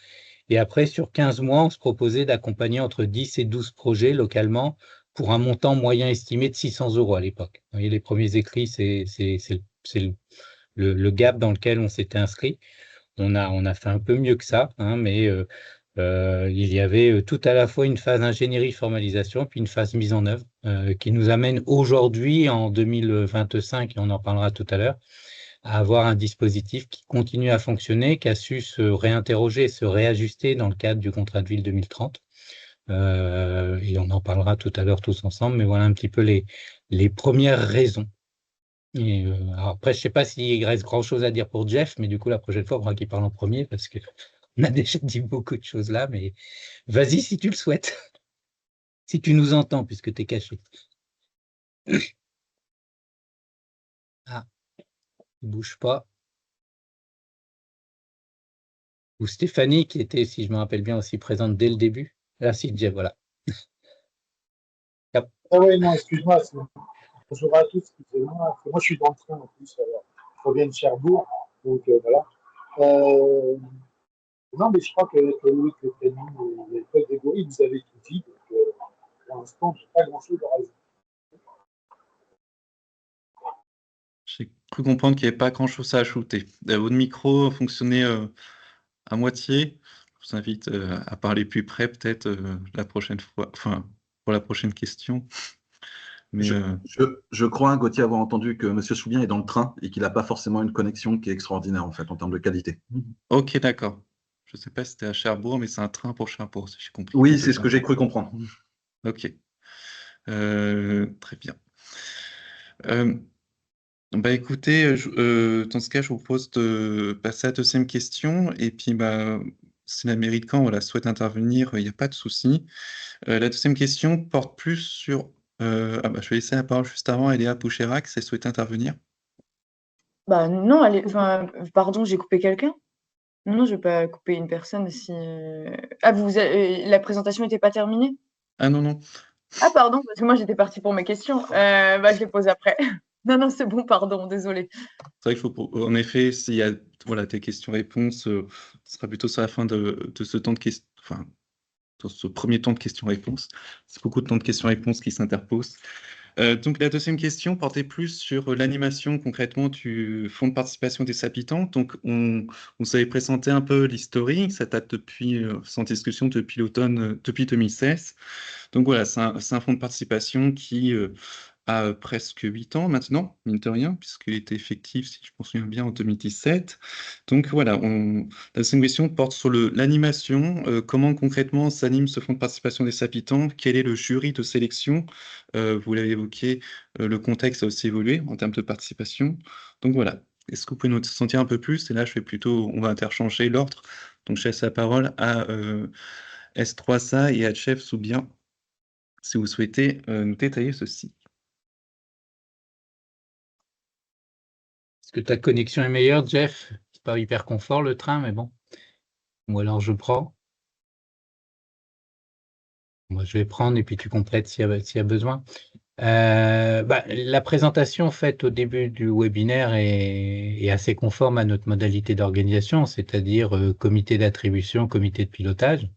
Et après, sur 15 mois, on se proposait d'accompagner entre 10 et 12 projets localement pour un montant moyen estimé de 600 € à l'époque. Vous voyez, les premiers écrits, c'est le gap dans lequel on s'était inscrit. On a fait un peu mieux que ça, hein, mais il y avait tout à la fois une phase ingénierie formalisation, puis une phase mise en œuvre qui nous amène aujourd'hui, en 2025, et on en parlera tout à l'heure, à avoir un dispositif qui continue à fonctionner, qui a su se réinterroger, se réajuster dans le cadre du contrat de ville 2030. Et on en parlera tout à l'heure tous ensemble, mais voilà un petit peu les premières raisons. Et, alors après, je ne sais pas s'il reste grand-chose à dire pour Jeff, mais du coup, la prochaine fois, il faudra qu'il parle en premier, parce qu'on a déjà dit beaucoup de choses là, mais vas-y si tu le souhaites, si tu nous entends, puisque tu es caché. Ah, il ne bouge pas. Ou Stéphanie, qui était, si je me rappelle bien, aussi présente dès le début. Là, si, Jeff, voilà. Ah oui, non, excuse-moi. Bonjour à tous, excusez-moi. Moi, je suis dans le train en plus. Alors, je reviens de Cherbourg. Donc, voilà. Non, mais je crois que Loïc Le Prénom et Paul Dégory, vous avez tout dit. Donc, pour l'instant, je n'ai pas grand-chose à rajouter. J'ai cru comprendre qu'il n'y avait pas grand-chose à ajouter. Votre micro fonctionnait à moitié. Je vous invite à parler plus près peut-être la prochaine fois, enfin, pour la prochaine question. Mais, je crois, Gauthier, avoir entendu que M. Soubien est dans le train et qu'il n'a pas forcément une connexion qui est extraordinaire, en fait, en termes de qualité. Ok, d'accord. Je ne sais pas si c'était à Cherbourg, mais c'est un train pour Cherbourg, si j'ai compris. Oui, c'est ce que j'ai cru comprendre. Ok. Très bien. Bah écoutez, dans ce cas, je vous propose de passer à la deuxième question. Et puis, bah, si la mairie de Caen voilà, souhaite intervenir, il n'y a pas de souci. La deuxième question porte plus sur... je vais laisser la parole juste avant à Eléa Poucherac, si elle souhaite intervenir. Bah non, pardon, j'ai coupé quelqu'un? Non, je vais pas couper une personne si... Ah, la présentation n'était pas terminée? Ah non, non. Ah pardon, parce que moi j'étais partie pour mes questions. Je les pose après. Non, c'est bon, pardon, désolée. C'est vrai qu'il faut, en effet, s'il y a voilà, tes questions-réponses, ce sera plutôt sur la fin de ce temps de questions, enfin, dans ce premier temps de questions-réponses. C'est beaucoup de temps de questions-réponses qui s'interposent. Donc la deuxième question portait plus sur l'animation concrètement du fonds de participation des habitants. Donc on s'avait présenté un peu l'historique, ça date depuis, sans discussion, depuis l'automne, depuis 2016. Donc voilà, c'est un fonds de participation qui a presque 8 ans maintenant, mine de rien, puisqu'il était effectif, si je me souviens bien, en 2017. Donc voilà, la deuxième question porte sur l'animation. Comment concrètement s'anime ce fonds de participation des habitants? Quel est le jury de sélection? Vous l'avez évoqué, le contexte a aussi évolué en termes de participation. Donc voilà, est-ce que vous pouvez nous en dire un peu plus? Et là, on va interchanger l'ordre. Donc je laisse la parole à S3A et à Chef Soubien, si vous souhaitez nous détailler ceci. Est-ce que ta connexion est meilleure, Jeff? C'est pas hyper confort le train, mais bon. Ou alors je prends. Moi, je vais prendre et puis tu complètes s'il y a besoin. La présentation faite au début du webinaire est assez conforme à notre modalité d'organisation, c'est-à-dire comité d'attribution, comité de pilotage.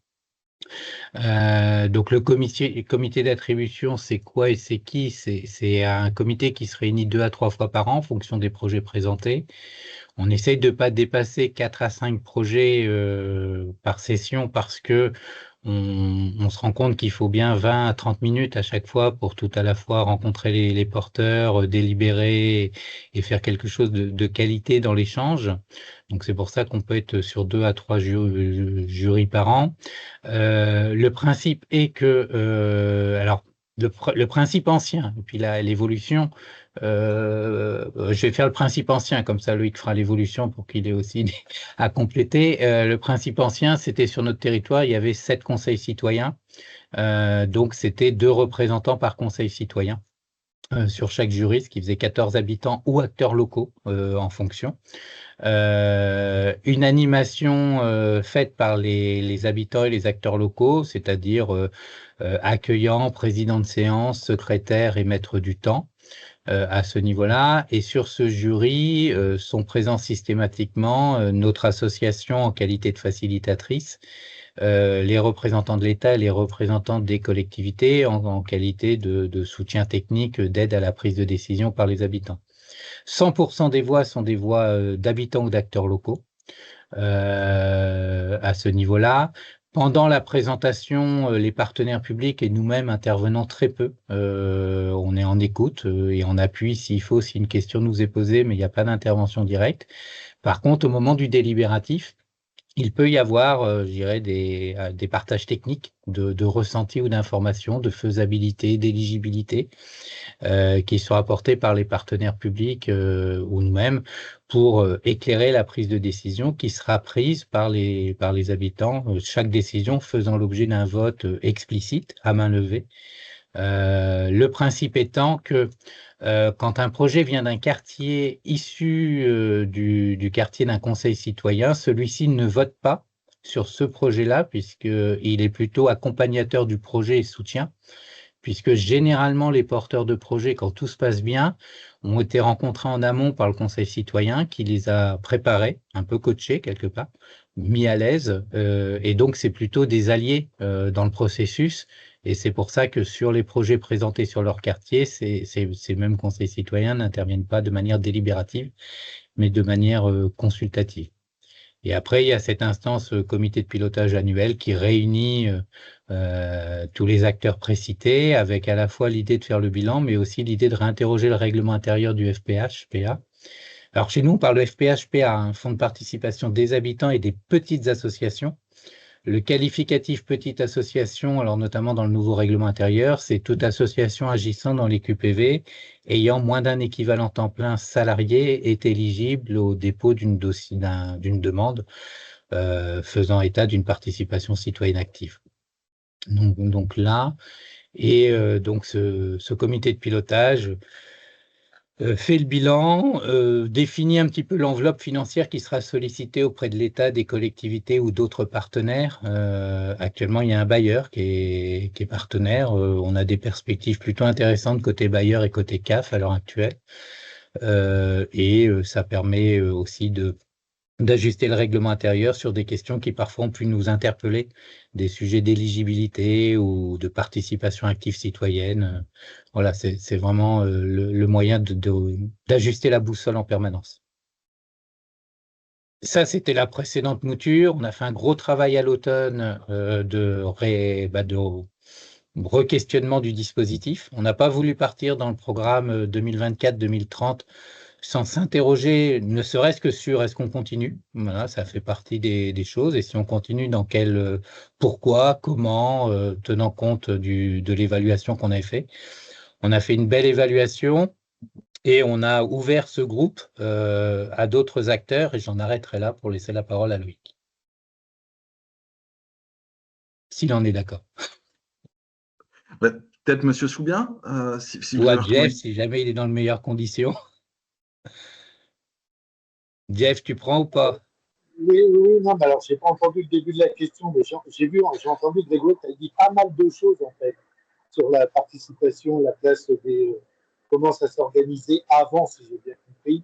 Donc le comité d'attribution, c'est quoi et c'est qui? C'est un comité qui se réunit 2 à 3 fois par an en fonction des projets présentés. On essaye de ne pas dépasser 4 à 5 projets par session parce que on se rend compte qu'il faut bien 20 à 30 minutes à chaque fois pour tout à la fois rencontrer les porteurs, délibérer et faire quelque chose de qualité dans l'échange. Donc c'est pour ça qu'on peut être sur 2 à 3 jurys par an. Le principe est que, alors le principe ancien, et puis l'évolution, je vais faire le principe ancien, comme ça Loïc fera l'évolution pour qu'il ait aussi à compléter. Le principe ancien, c'était sur notre territoire, il y avait 7 conseils citoyens, donc c'était 2 représentants par conseil citoyen sur chaque jury, ce qui faisait 14 habitants ou acteurs locaux en fonction. Une animation faite par les habitants et les acteurs locaux, c'est-à-dire accueillant, président de séance, secrétaire et maître du temps à ce niveau-là. Et sur ce jury sont présents systématiquement notre association en qualité de facilitatrice, les représentants de l'État et les représentants des collectivités en qualité de soutien technique, d'aide à la prise de décision par les habitants. 100% des voix sont des voix d'habitants ou d'acteurs locaux à ce niveau-là. Pendant la présentation, les partenaires publics et nous-mêmes intervenons très peu. On est en écoute et en appui s'il faut, si une question nous est posée, mais il n'y a pas d'intervention directe. Par contre, au moment du délibératif, il peut y avoir, je dirais, des partages techniques de ressenti ou d'informations, de faisabilité, d'éligibilité, qui sont apportés par les partenaires publics ou nous-mêmes pour éclairer la prise de décision qui sera prise par les habitants, chaque décision faisant l'objet d'un vote explicite à main levée. Le principe étant que quand un projet vient d'un quartier issu du quartier d'un conseil citoyen, celui-ci ne vote pas sur ce projet-là, puisqu'il est plutôt accompagnateur du projet et soutien, puisque généralement les porteurs de projets, quand tout se passe bien, ont été rencontrés en amont par le conseil citoyen qui les a préparés, un peu coachés quelque part, mis à l'aise, et donc c'est plutôt des alliés dans le processus. Et c'est pour ça que sur les projets présentés sur leur quartier, ces mêmes conseils citoyens n'interviennent pas de manière délibérative, mais de manière consultative. Et après, il y a cette instance comité de pilotage annuel qui réunit tous les acteurs précités, avec à la fois l'idée de faire le bilan, mais aussi l'idée de réinterroger le règlement intérieur du FPH-PA. Alors chez nous, on parle de FPH-PA, un fonds de participation des habitants et des petites associations. Le qualificatif petite association, alors notamment dans le nouveau règlement intérieur, c'est toute association agissant dans les QPV ayant moins d'un équivalent temps plein salarié est éligible au dépôt d'une demande faisant état d'une participation citoyenne active. Donc là, et donc ce comité de pilotage fait le bilan, définit un petit peu l'enveloppe financière qui sera sollicitée auprès de l'État, des collectivités ou d'autres partenaires. Actuellement, il y a un bailleur qui est partenaire. On a des perspectives plutôt intéressantes côté bailleur et côté CAF à l'heure actuelle. Et ça permet aussi d'ajuster le règlement intérieur sur des questions qui parfois ont pu nous interpeller, des sujets d'éligibilité ou de participation active citoyenne. Voilà, c'est vraiment le moyen d'ajuster la boussole en permanence. Ça, c'était la précédente mouture. On a fait un gros travail à l'automne de re-questionnement du dispositif. On n'a pas voulu partir dans le programme 2024-2030 sans s'interroger, ne serait-ce que sur est-ce qu'on continue. Voilà, ça fait partie des choses. Et si on continue, dans quel pourquoi, comment, tenant compte de l'évaluation qu'on avait fait. On a fait une belle évaluation et on a ouvert ce groupe à d'autres acteurs. Et j'en arrêterai là pour laisser la parole à Loïc. S'il en est d'accord. Peut-être Monsieur Soubien, si ou à Jeff, si jamais il est dans de meilleures conditions. Jeff, tu prends ou pas? Oui, non, mais alors, j'ai pas entendu le début de la question, mais j'ai entendu Grégoire, tu as dit pas mal de choses, en fait, sur la participation, la place des. Comment ça s'organisait avant, si j'ai bien compris.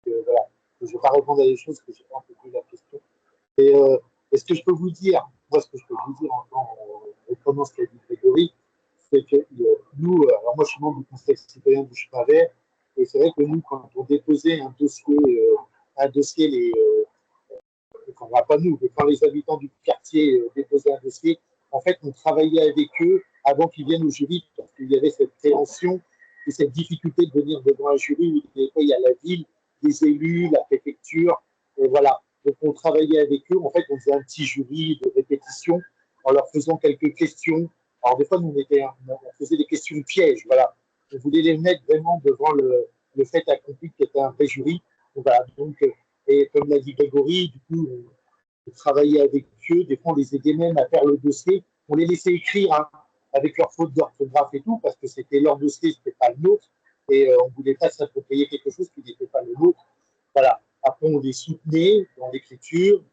Voilà. Je ne vais pas répondre à des choses que je n'ai pas entendu la question. Et ce que je peux vous dire, moi, ce que je peux vous dire en reprenant ce qu'a dit Grégory, c'est que nous, alors moi, je suis membre du Conseil citoyen du Chemin Vert, et c'est vrai que nous, quand on déposait un dossier, enfin, pas nous, mais quand les habitants du quartier déposaient un dossier, en fait, on travaillait avec eux avant qu'ils viennent au jury, parce qu'il y avait cette préhension et cette difficulté de venir devant un jury où des fois il y a la ville, les élus, la préfecture, et voilà. Donc on travaillait avec eux, en fait, on faisait un petit jury de répétition en leur faisant quelques questions. Alors des fois, on faisait des questions pièges, voilà. On voulait les mettre vraiment devant le fait accompli qui était un vrai jury. Donc, voilà. Donc, et comme l'a dit Grégory, du coup, on travaillait avec eux. Des fois, on les aidait même à faire le dossier. On les laissait écrire hein, avec leurs fautes d'orthographe et tout, parce que c'était leur dossier, ce n'était pas le nôtre. Et on ne voulait pas s'approprier quelque chose qui n'était pas le nôtre. Voilà. Après, on les soutenait dans l'écriture,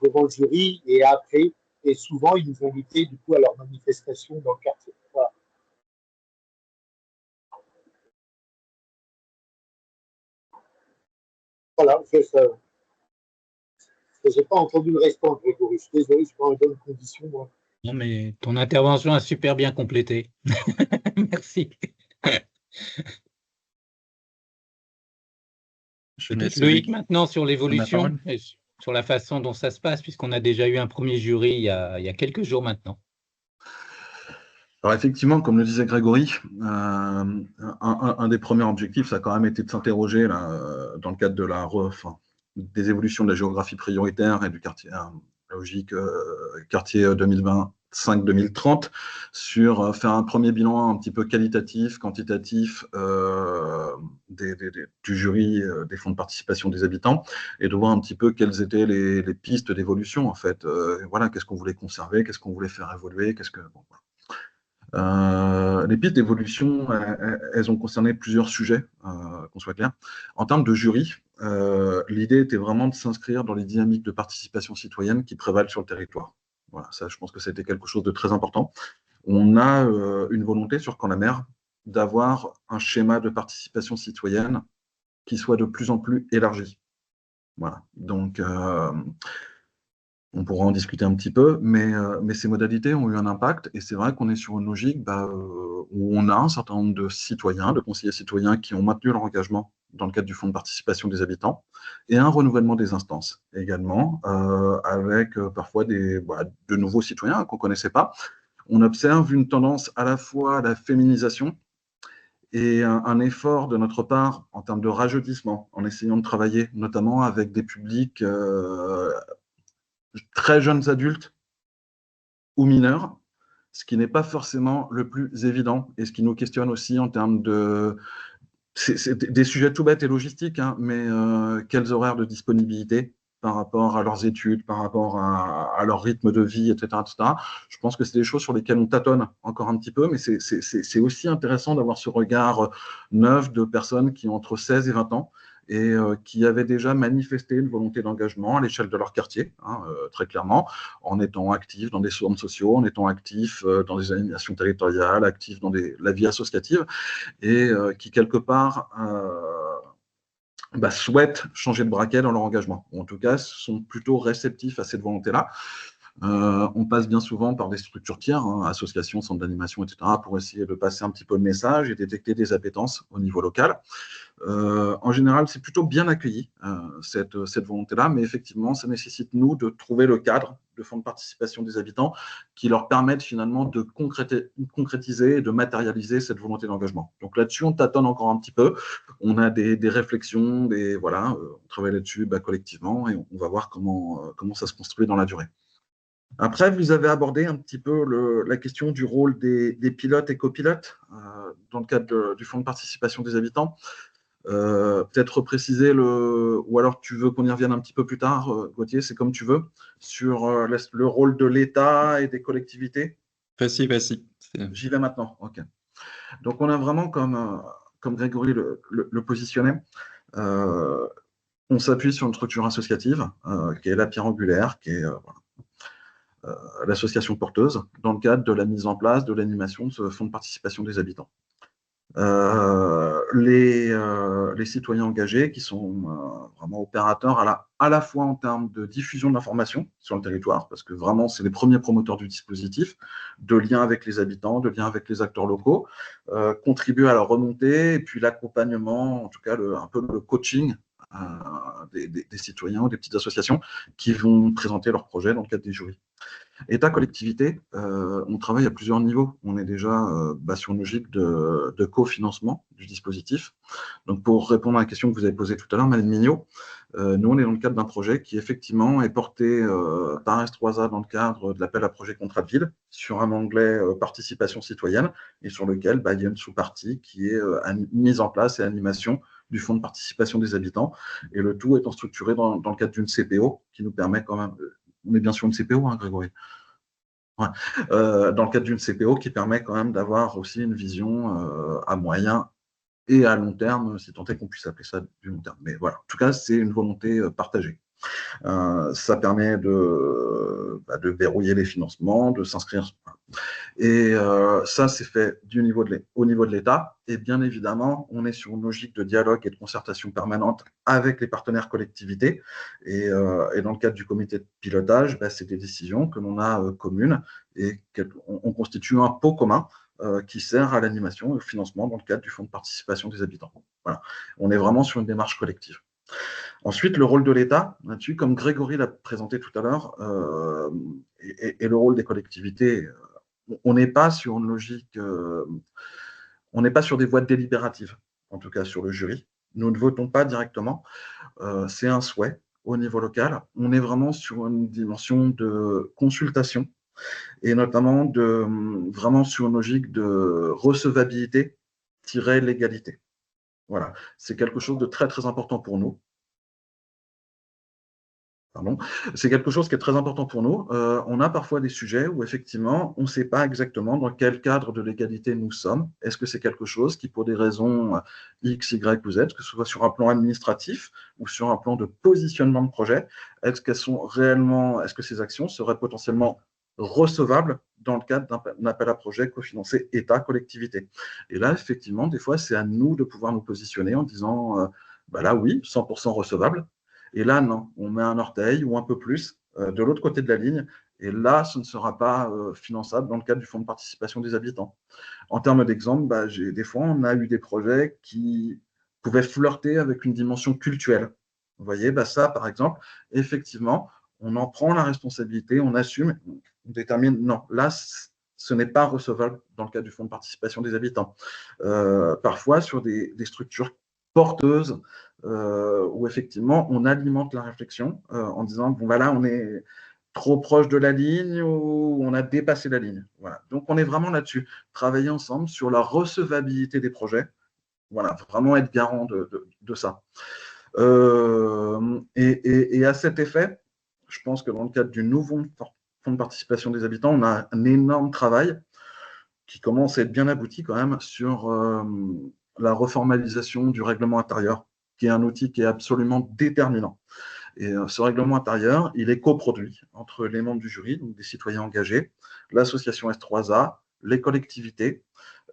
devant le jury, et après, et souvent, ils nous invitaient du coup à leurs manifestations dans le quartier. Voilà. Voilà, je n'ai pas entendu le restant, Grégory. Je suis désolé, je ne suis pas en bonne condition. Moi. Non, mais ton intervention a super bien complété. Merci. Loïc, maintenant sur l'évolution, sur la façon dont ça se passe, puisqu'on a déjà eu un premier jury il y a quelques jours maintenant. Alors effectivement, comme le disait Grégory, un des premiers objectifs, ça a quand même été de s'interroger dans le cadre de des évolutions de la géographie prioritaire et du quartier, la logique quartier 2025-2030, sur faire un premier bilan un petit peu qualitatif, quantitatif du jury des fonds de participation des habitants, et de voir un petit peu quelles étaient les pistes d'évolution en fait. Voilà, qu'est-ce qu'on voulait conserver, qu'est-ce qu'on voulait faire évoluer, les pistes d'évolution, elles ont concerné plusieurs sujets, qu'on soit clair. En termes de jury, l'idée était vraiment de s'inscrire dans les dynamiques de participation citoyenne qui prévalent sur le territoire. Voilà, ça, je pense que c'était quelque chose de très important. On a une volonté sur Camp-la-Mer d'avoir un schéma de participation citoyenne qui soit de plus en plus élargi. Voilà, donc on pourra en discuter un petit peu, mais ces modalités ont eu un impact, et c'est vrai qu'on est sur une logique où on a un certain nombre de citoyens, de conseillers citoyens qui ont maintenu leur engagement dans le cadre du fonds de participation des habitants, et un renouvellement des instances également, avec parfois de nouveaux citoyens qu'on ne connaissait pas. On observe une tendance à la fois à la féminisation et un effort de notre part en termes de rajeunissement, en essayant de travailler notamment avec des publics très jeunes adultes ou mineurs, ce qui n'est pas forcément le plus évident, et ce qui nous questionne aussi en termes de... C'est des sujets tout bêtes et logistiques, hein, mais quels horaires de disponibilité par rapport à leurs études, par rapport à leur rythme de vie, etc., etc. Je pense que c'est des choses sur lesquelles on tâtonne encore un petit peu, mais c'est aussi intéressant d'avoir ce regard neuf de personnes qui ont entre 16 et 20 ans, et qui avaient déjà manifesté une volonté d'engagement à l'échelle de leur quartier, hein, très clairement, en étant actifs dans des forums sociaux, en étant actifs dans des animations territoriales, actifs dans la vie associative, et qui, quelque part, souhaitent changer de braquet dans leur engagement, ou en tout cas sont plutôt réceptifs à cette volonté-là. On passe bien souvent par des structures tiers, hein, associations, centres d'animation, etc., pour essayer de passer un petit peu le message et détecter des appétences au niveau local. En général, c'est plutôt bien accueilli, cette volonté-là, mais effectivement, ça nécessite, nous, de trouver le cadre de fonds de participation des habitants qui leur permettent finalement de concrétiser et de matérialiser cette volonté d'engagement. Donc là-dessus, on tâtonne encore un petit peu. On a des réflexions, on travaille là-dessus collectivement, et on va voir comment ça se construit dans la durée. Après, vous avez abordé un petit peu la question du rôle des pilotes et copilotes dans le cadre du fonds de participation des habitants. Peut-être préciser ou alors tu veux qu'on y revienne un petit peu plus tard, Gauthier, c'est comme tu veux, sur le rôle de l'État et des collectivités. Vas-y. J'y vais maintenant, ok. Donc on a vraiment, comme Grégory le positionnait, on s'appuie sur une structure associative qui est la pierre angulaire, qui est l'association porteuse, dans le cadre de la mise en place de l'animation de ce fonds de participation des habitants. Les citoyens engagés qui sont vraiment opérateurs à la fois en termes de diffusion de l'information sur le territoire, parce que vraiment c'est les premiers promoteurs du dispositif, de lien avec les habitants, de lien avec les acteurs locaux, contribuent à leur remontée, et puis l'accompagnement, en tout cas un peu le coaching des citoyens ou des petites associations qui vont présenter leurs projets dans le cadre des jurys. État-collectivité, on travaille à plusieurs niveaux. On est déjà sur une logique de cofinancement du dispositif. Donc, pour répondre à la question que vous avez posée tout à l'heure, Madame Mignot, nous, on est dans le cadre d'un projet qui, effectivement, est porté par S3A dans le cadre de l'appel à projet contrat de ville sur un onglet participation citoyenne et sur lequel il y a une sous-partie qui est mise en place et animation du fonds de participation des habitants. Et le tout étant structuré dans le cadre d'une CPO qui nous permet quand même… On est bien sur une CPO, hein, Grégory? Ouais. Dans le cadre d'une CPO qui permet quand même d'avoir aussi une vision à moyen et à long terme, si tant est qu'on puisse appeler ça du long terme. Mais voilà, en tout cas, c'est une volonté partagée. Ça permet de verrouiller les financements, de s'inscrire. Et ça, c'est fait au niveau de l'État. Et bien évidemment, on est sur une logique de dialogue et de concertation permanente avec les partenaires collectivités. Et dans le cadre du comité de pilotage, c'est des décisions que l'on a communes et on constitue un pot commun qui sert à l'animation et au financement dans le cadre du fonds de participation des habitants. Voilà. On est vraiment sur une démarche collective. Ensuite, le rôle de l'État, là-dessus, comme Grégory l'a présenté tout à l'heure, et le rôle des collectivités, on n'est pas sur une logique, on n'est pas sur des voies délibératives, en tout cas sur le jury. Nous ne votons pas directement, c'est un souhait au niveau local. On est vraiment sur une dimension de consultation et notamment vraiment sur une logique de recevabilité-légalité. Voilà, c'est quelque chose de très très important pour nous. Pardon. C'est quelque chose qui est très important pour nous. On a parfois des sujets où effectivement, on ne sait pas exactement dans quel cadre de légalité nous sommes. Est-ce que c'est quelque chose qui, pour des raisons X, Y ou Z, que ce soit sur un plan administratif ou sur un plan de positionnement de projet, est-ce que ces actions seraient potentiellement recevables dans le cadre d'un appel à projet cofinancé État-collectivité? Et là, effectivement, des fois, c'est à nous de pouvoir nous positionner en disant, là, oui, 100% recevable. Et là, non, on met un orteil ou un peu plus de l'autre côté de la ligne. Et là, ce ne sera pas finançable dans le cadre du fonds de participation des habitants. En termes d'exemple, des fois, on a eu des projets qui pouvaient flirter avec une dimension cultuelle. Vous voyez, ça, par exemple, effectivement, on en prend la responsabilité, on assume, on détermine, non, là, ce n'est pas recevable dans le cadre du fonds de participation des habitants. Parfois, sur des structures porteuses, où effectivement on alimente la réflexion en disant bon voilà, on est trop proche de la ligne ou on a dépassé la ligne. Voilà. Donc on est vraiment là-dessus, travailler ensemble sur la recevabilité des projets. Voilà, vraiment être garant de ça. Et à cet effet, je pense que dans le cadre du nouveau fonds de participation des habitants, on a un énorme travail qui commence à être bien abouti quand même sur la reformalisation du règlement intérieur, qui est un outil qui est absolument déterminant. Et ce règlement intérieur, il est coproduit entre les membres du jury, donc des citoyens engagés, l'association S3A, les collectivités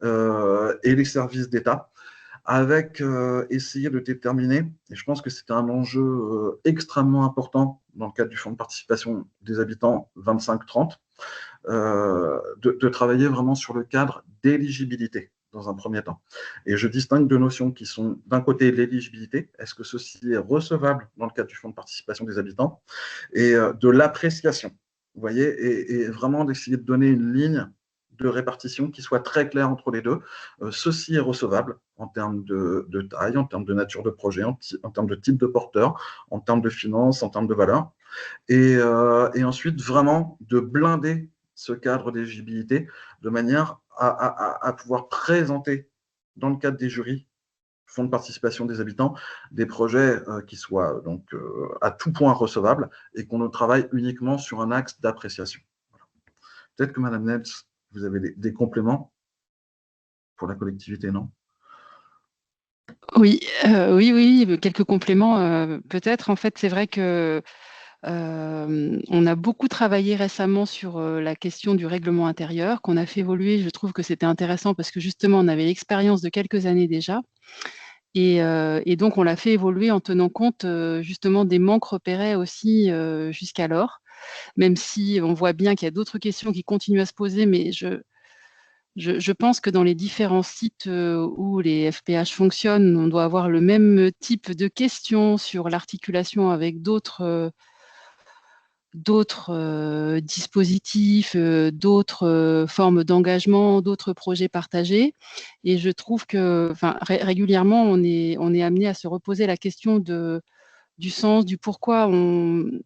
et les services d'État, avec essayer de déterminer, et je pense que c'est un enjeu extrêmement important dans le cadre du fonds de participation des habitants 25-30, de travailler vraiment sur le cadre d'éligibilité dans un premier temps. Et je distingue deux notions qui sont d'un côté l'éligibilité, est-ce que ceci est recevable dans le cadre du fonds de participation des habitants, et de l'appréciation, vous voyez, et vraiment d'essayer de donner une ligne de répartition qui soit très claire entre les deux. Ceci est recevable en termes de taille, en termes de nature de projet, en termes de type de porteur, en termes de finances, en termes de valeur, et ensuite vraiment de blinder ce cadre d'éligibilité de manière à pouvoir présenter dans le cadre des jurys, fonds de participation des habitants, des projets qui soient donc à tout point recevables et qu'on ne travaille uniquement sur un axe d'appréciation. Voilà. Peut-être que Madame Nels, vous avez des compléments pour la collectivité, non? Oui, oui, quelques compléments peut-être. En fait, c'est vrai que on a beaucoup travaillé récemment sur la question du règlement intérieur, qu'on a fait évoluer. Je trouve que c'était intéressant parce que justement, on avait l'expérience de quelques années déjà. Et donc, on l'a fait évoluer en tenant compte justement des manques repérés aussi jusqu'alors, même si on voit bien qu'il y a d'autres questions qui continuent à se poser, mais je pense que dans les différents sites où les FPH fonctionnent, on doit avoir le même type de questions sur l'articulation avec d'autres d'autres dispositifs, d'autres formes d'engagement, d'autres projets partagés. Et je trouve que régulièrement, on est amené à se reposer la question du sens, du pourquoi on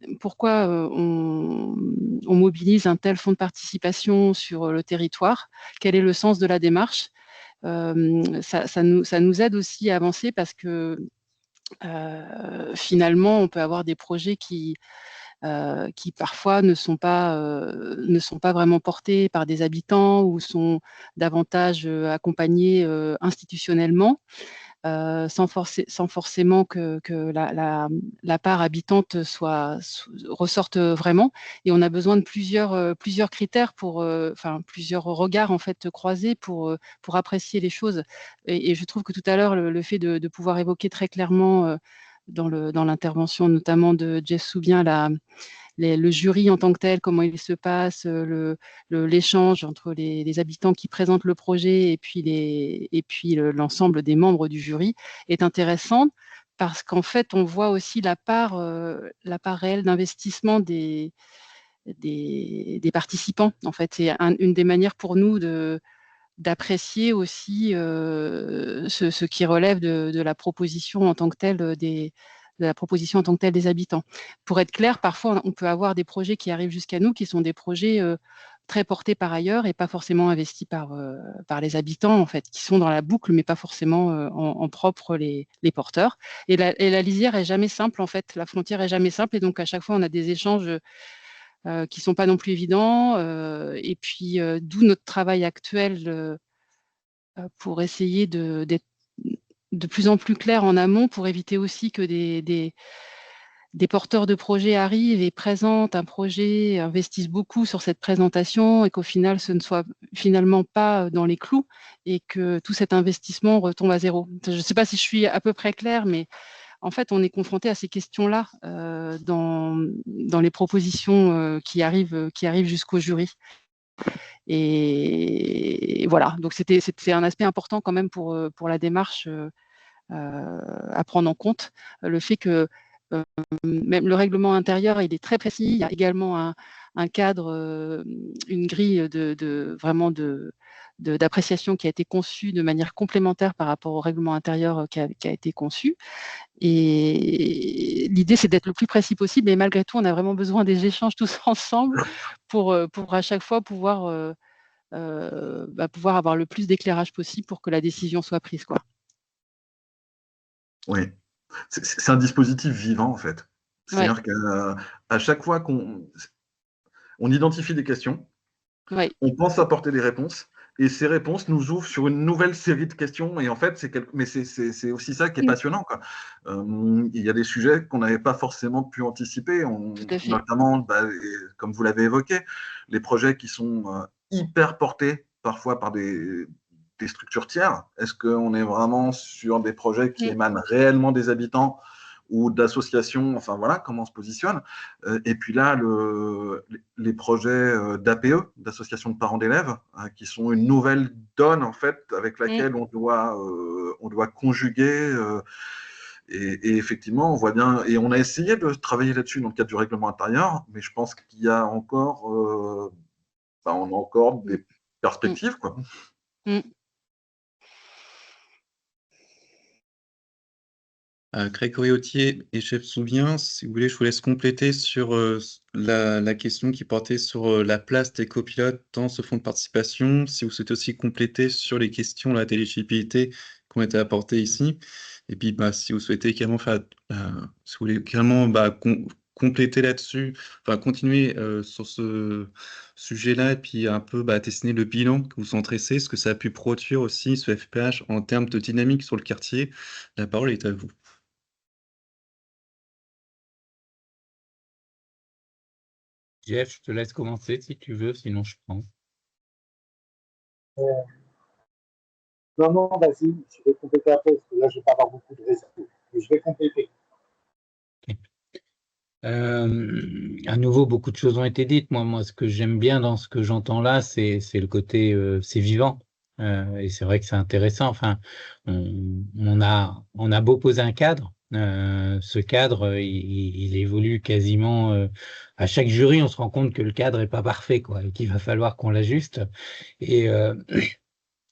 mobilise un tel fonds de participation sur le territoire, quel est le sens de la démarche. Ça nous aide aussi à avancer parce que finalement, on peut avoir des projets qui parfois ne sont pas vraiment portés par des habitants ou sont davantage accompagnés institutionnellement, sans forcément que la part habitante ressorte vraiment. Et on a besoin de plusieurs critères plusieurs regards en fait croisés pour apprécier les choses. Et je trouve que tout à l'heure, le fait de pouvoir évoquer très clairement dans l'intervention notamment de Jeff Soubien le jury en tant que tel, comment il se passe, l'échange entre les habitants qui présentent le projet et puis l'ensemble des membres du jury est intéressant parce qu'en fait, on voit aussi la part réelle d'investissement des participants. En fait, c'est une des manières pour nous d'apprécier aussi ce qui relève de la proposition en tant que telle des habitants. Pour être clair, parfois, on peut avoir des projets qui arrivent jusqu'à nous, qui sont des projets très portés par ailleurs et pas forcément investis par les habitants, en fait, qui sont dans la boucle, mais pas forcément en propre les porteurs. Et la lisière est jamais simple, en fait. La frontière est jamais simple, et donc à chaque fois, on a des échanges qui sont pas non plus évidents. Et puis, d'où notre travail actuel pour essayer d'être de plus en plus clair en amont pour éviter aussi que des porteurs de projets arrivent et présentent un projet, investissent beaucoup sur cette présentation et qu'au final, ce ne soit finalement pas dans les clous et que tout cet investissement retombe à zéro. Je ne sais pas si je suis à peu près claire, mais en fait, on est confronté à ces questions-là dans les propositions qui arrivent jusqu'au jury. Et voilà, donc c'était un aspect important quand même pour la démarche à prendre en compte, le fait que même le règlement intérieur, il est très précis. Il y a également un cadre, une grille d'appréciation qui a été conçue de manière complémentaire par rapport au règlement intérieur qui a été conçu. Et l'idée, c'est d'être le plus précis possible. Et malgré tout, on a vraiment besoin des échanges tous ensemble pour à chaque fois pouvoir avoir le plus d'éclairage possible pour que la décision soit prise, quoi. Oui, c'est un dispositif vivant, en fait. C'est-à-dire qu'à chaque fois qu'on identifie des questions, on pense apporter des réponses, et ces réponses nous ouvrent sur une nouvelle série de questions. Et en fait, c'est aussi ça qui est passionnant, quoi. Il y a des sujets qu'on n'avait pas forcément pu anticiper, notamment, comme vous l'avez évoqué, les projets qui sont hyper portés parfois par des structures tiers. Est-ce qu'on est vraiment sur des projets qui émanent réellement des habitants ou d'associations? Enfin voilà, comment on se positionne. Et puis là, les projets d'APE, d'associations de parents d'élèves, qui sont une nouvelle donne en fait avec laquelle on doit conjuguer. Et effectivement, on voit bien, et on a essayé de travailler là-dessus dans le cadre du règlement intérieur, mais je pense qu'il y a encore, on a encore des perspectives, quoi. Grégory Autier et Chef Soubien, si vous voulez, je vous laisse compléter sur la question qui portait sur la place des copilotes dans ce fonds de participation. Si vous souhaitez aussi compléter sur les questions d'éligibilité qui ont été apportées ici. Et puis, si vous souhaitez également si vous voulez également compléter là-dessus, continuer sur ce sujet-là, et puis un peu dessiner le bilan que vous en dressez, ce que ça a pu produire aussi, ce FPH, en termes de dynamique sur le quartier. La parole est à vous. Jeff, je te laisse commencer si tu veux, sinon je prends. Non, vas-y, je vais compléter après, parce que là, je ne vais pas avoir beaucoup de réseaux, mais je vais compléter. Okay. À nouveau, beaucoup de choses ont été dites. Moi, ce que j'aime bien dans ce que j'entends là, c'est le côté, c'est vivant. Et c'est vrai que c'est intéressant. Enfin, on a beau poser un cadre, Ce cadre, il évolue quasiment à chaque jury, on se rend compte que le cadre est pas parfait, quoi, et qu'il va falloir qu'on l'ajuste. Et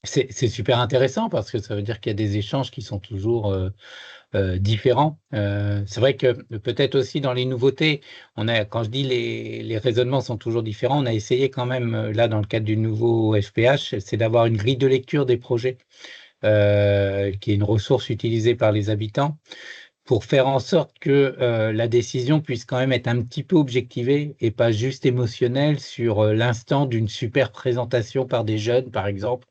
c'est super intéressant parce que ça veut dire qu'il y a des échanges qui sont toujours différents. C'est vrai que peut-être aussi dans les nouveautés, quand je dis les raisonnements sont toujours différents, on a essayé quand même, là, dans le cadre du nouveau FPH, c'est d'avoir une grille de lecture des projets, qui est une ressource utilisée par les habitants, pour faire en sorte que la décision puisse quand même être un petit peu objectivée et pas juste émotionnelle sur l'instant d'une super présentation par des jeunes, par exemple,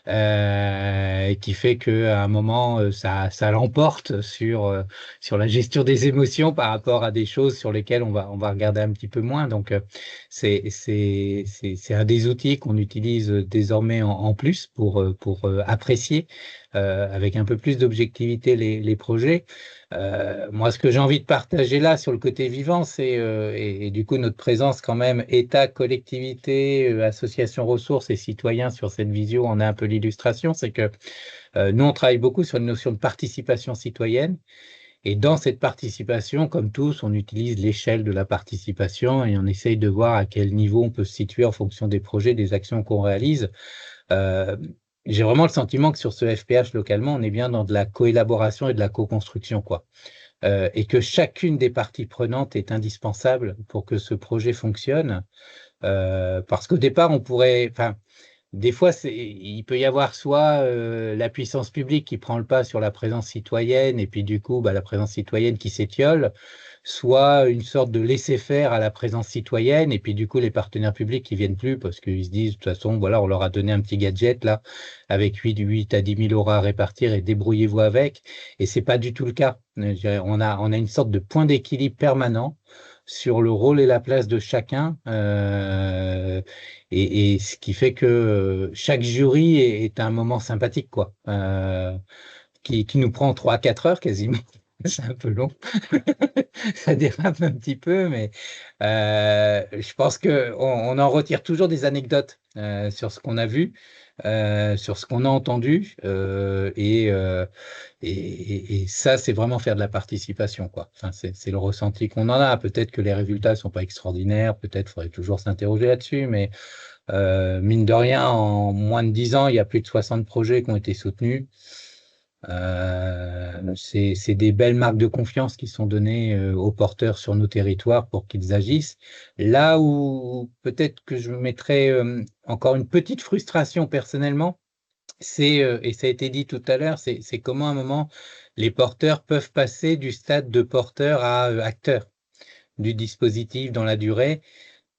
qui fait qu'à un moment, ça l'emporte sur la gestion des émotions par rapport à des choses sur lesquelles on va regarder un petit peu moins. Donc, c'est un des outils qu'on utilise désormais en plus pour apprécier avec un peu plus d'objectivité les projets. Moi, ce que j'ai envie de partager là sur le côté vivant, c'est et du coup notre présence quand même, État, collectivité, associations ressources et citoyens sur cette visio en a un peu l'illustration, c'est que nous on travaille beaucoup sur une notion de participation citoyenne, et dans cette participation, comme tous, on utilise l'échelle de la participation et on essaye de voir à quel niveau on peut se situer en fonction des projets, des actions qu'on réalise. Euh, j'ai vraiment le sentiment que sur ce FPH localement, on est bien dans de la coélaboration et de la co-construction, quoi. Et que chacune des parties prenantes est indispensable pour que ce projet fonctionne. Parce qu'au départ, des fois, il peut y avoir soit la puissance publique qui prend le pas sur la présence citoyenne, et puis du coup, la présence citoyenne qui s'étiole, soit une sorte de laisser-faire à la présence citoyenne, et puis du coup, les partenaires publics qui viennent plus parce qu'ils se disent, de toute façon, voilà, on leur a donné un petit gadget là, avec 8 à 10 000 euros à répartir et débrouillez-vous avec. Et c'est pas du tout le cas. Je dirais, on a une sorte de point d'équilibre permanent sur le rôle et la place de chacun, et ce qui fait que chaque jury est un moment sympathique, quoi, qui nous prend 3 à 4 heures quasiment. C'est un peu long, ça dérape un petit peu, mais je pense qu'on en retire toujours des anecdotes sur ce qu'on a vu, sur ce qu'on a entendu, et ça, c'est vraiment faire de la participation, quoi. Enfin, c'est le ressenti qu'on en a. Peut-être que les résultats ne sont pas extraordinaires, peut-être faudrait toujours s'interroger là-dessus, mais mine de rien, en moins de 10 ans, il y a plus de 60 projets qui ont été soutenus. C'est des belles marques de confiance qui sont données aux porteurs sur nos territoires pour qu'ils agissent. Là où peut-être que je mettrais encore une petite frustration personnellement, et ça a été dit tout à l'heure, c'est comment à un moment les porteurs peuvent passer du stade de porteur à acteur du dispositif dans la durée.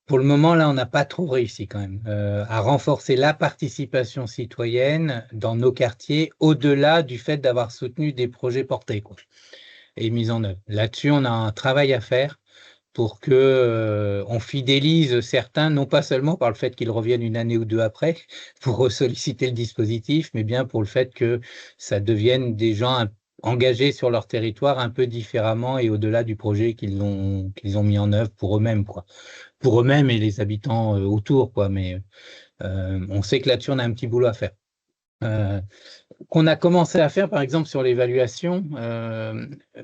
Pour le moment, là, on n'a pas trop réussi quand même à renforcer la participation citoyenne dans nos quartiers, au-delà du fait d'avoir soutenu des projets portés, quoi, et mis en œuvre. Là-dessus, on a un travail à faire pour que on fidélise certains, non pas seulement par le fait qu'ils reviennent une année ou deux après pour solliciter le dispositif, mais bien pour le fait que ça devienne des gens engagés sur leur territoire un peu différemment et au-delà du projet qu'ils ont mis en œuvre pour eux-mêmes, quoi. Pour eux-mêmes et les habitants autour, quoi. Mais on sait que là-dessus, on a un petit boulot à faire. Qu'on a commencé à faire, par exemple, sur l'évaluation.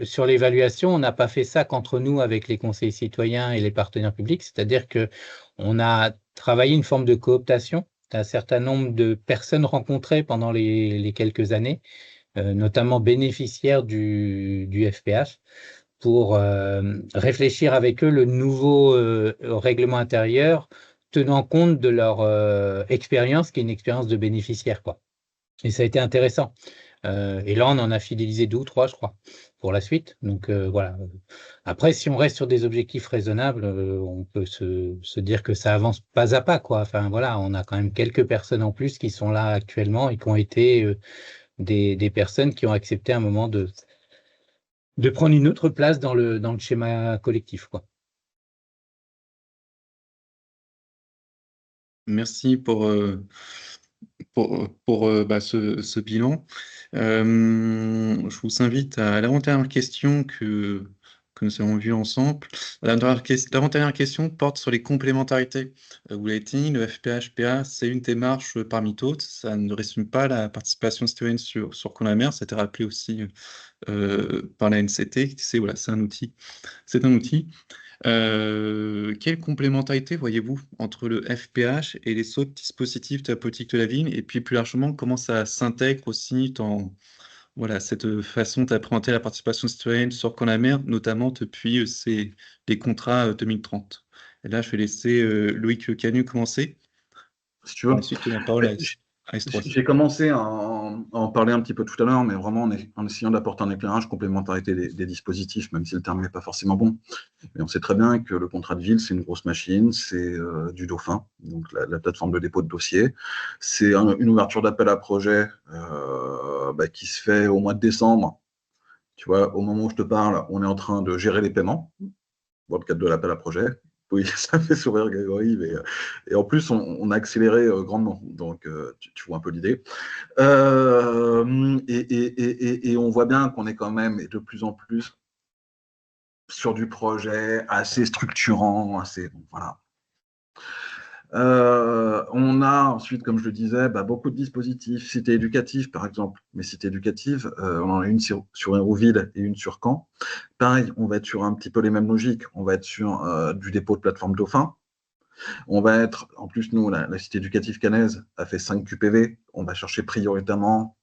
Sur l'évaluation, on n'a pas fait ça qu'entre nous avec les conseillers citoyens et les partenaires publics, c'est-à-dire qu'on a travaillé une forme de cooptation d'un certain nombre de personnes rencontrées pendant les quelques années, notamment bénéficiaires du FPH, pour réfléchir avec eux le nouveau règlement intérieur, tenant compte de leur expérience, qui est une expérience de bénéficiaire, quoi. Et ça a été intéressant. Et là, on en a fidélisé 2 ou 3, je crois, pour la suite. Donc voilà. Après, si on reste sur des objectifs raisonnables, on peut se dire que ça avance pas à pas, quoi. Enfin voilà, on a quand même quelques personnes en plus qui sont là actuellement et qui ont été des personnes qui ont accepté à un moment de prendre une autre place dans le schéma collectif, quoi. Merci pour ce bilan. Je vous invite à l'avant-dernière question que que nous avons vues ensemble. L'avant-dernière question porte sur les complémentarités. Vous l'avez dit, le FPH-PA, c'est une démarche parmi d'autres. Ça ne résume pas la participation citoyenne sur Con-la-Mer. Ça a été rappelé aussi par la NCT. Voilà, c'est un outil. C'est un outil. Quelle complémentarité voyez-vous entre le FPH et les autres dispositifs de la politique de la ville? Et puis plus largement, comment ça s'intègre aussi dans cette façon d'appréhender la participation citoyenne sur Con-la-Mer, notamment depuis les contrats 2030? Et là, je vais laisser Loïc Canu commencer. Si tu veux. Ensuite, la parole à S3. J'ai commencé à en parler un petit peu tout à l'heure, mais vraiment en essayant d'apporter un éclairage, complémentarité des dispositifs, même si le terme n'est pas forcément bon. Mais on sait très bien que le contrat de ville, c'est une grosse machine, c'est du Dauphin, donc la plateforme de dépôt de dossier. C'est une ouverture d'appel à projet qui se fait au mois de décembre. Tu vois, au moment où je te parle, on est en train de gérer les paiements dans le cadre de l'appel à projet. Oui, ça fait sourire Grégory, et en plus, on a accéléré grandement. Donc, tu vois un peu l'idée. Et on voit bien qu'on est quand même de plus en plus sur du projet assez structurant, voilà. On a ensuite, comme je le disais, beaucoup de dispositifs. Cité éducative, par exemple. Mais cité éducative, on en a une sur Hérouville et une sur Caen. Pareil, on va être sur un petit peu les mêmes logiques. On va être sur du dépôt de plateforme Dauphin. On va être, en plus, nous, la cité éducative caennaise a fait 5 QPV. On va chercher prioritairement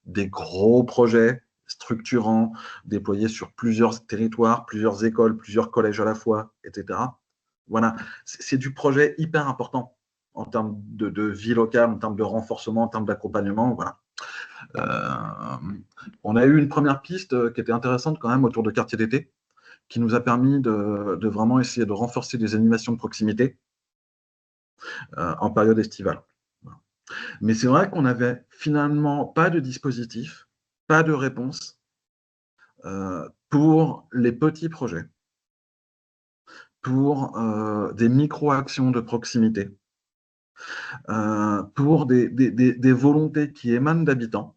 des gros projets structurants, déployés sur plusieurs territoires, plusieurs écoles, plusieurs collèges à la fois, etc. Voilà, c'est du projet hyper important en termes de vie locale, en termes de renforcement, en termes d'accompagnement. Voilà. On a eu une première piste qui était intéressante quand même autour de quartier d'été, qui nous a permis de vraiment essayer de renforcer des animations de proximité en période estivale. Voilà. Mais c'est vrai qu'on n'avait finalement pas de dispositif, pas de réponse pour les petits projets, pour des micro-actions de proximité, pour des volontés qui émanent d'habitants.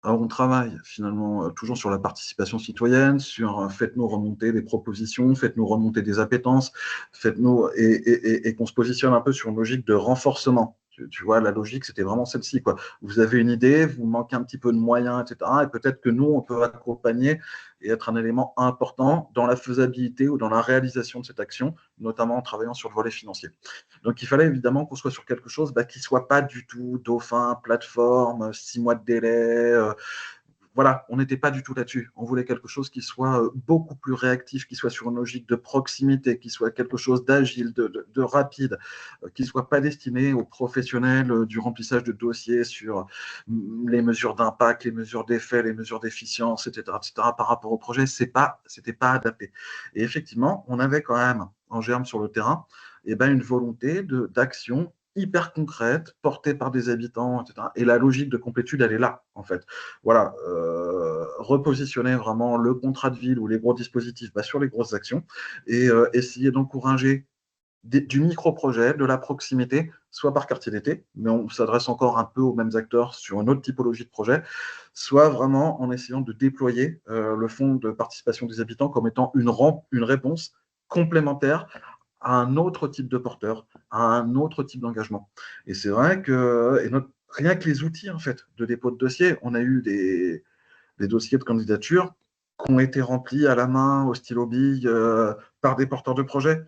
Alors, on travaille finalement toujours sur la participation citoyenne, sur faites-nous remonter des propositions, faites-nous remonter des appétences, faites-nous et qu'on se positionne un peu sur une logique de renforcement. Tu vois, la logique, c'était vraiment celle-ci, quoi. Vous avez une idée, vous manquez un petit peu de moyens, etc. Et peut-être que nous, on peut accompagner et être un élément important dans la faisabilité ou dans la réalisation de cette action, notamment en travaillant sur le volet financier. Donc, il fallait évidemment qu'on soit sur quelque chose qui ne soit pas du tout Dauphin, plateforme, 6 mois de délai. Voilà, on n'était pas du tout là-dessus. On voulait quelque chose qui soit beaucoup plus réactif, qui soit sur une logique de proximité, qui soit quelque chose d'agile, de rapide, qui ne soit pas destiné aux professionnels du remplissage de dossiers sur les mesures d'impact, les mesures d'effet, les mesures d'efficience, etc., par rapport au projet. C'était pas adapté. Et effectivement, on avait quand même en germe sur le terrain une volonté d'action hyper concrète, portée par des habitants, etc. Et la logique de complétude, elle est là, en fait. Voilà, repositionner vraiment le contrat de ville ou les gros dispositifs sur les grosses actions et essayer d'encourager du micro-projet, de la proximité, soit par quartier d'été, mais on s'adresse encore un peu aux mêmes acteurs sur une autre typologie de projet, soit vraiment en essayant de déployer le fonds de participation des habitants comme étant une réponse complémentaire à un autre type de porteur, à un autre type d'engagement. Et c'est vrai que rien que les outils en fait, de dépôt de dossier, on a eu des dossiers de candidature qui ont été remplis à la main, au stylo bille, par des porteurs de projets.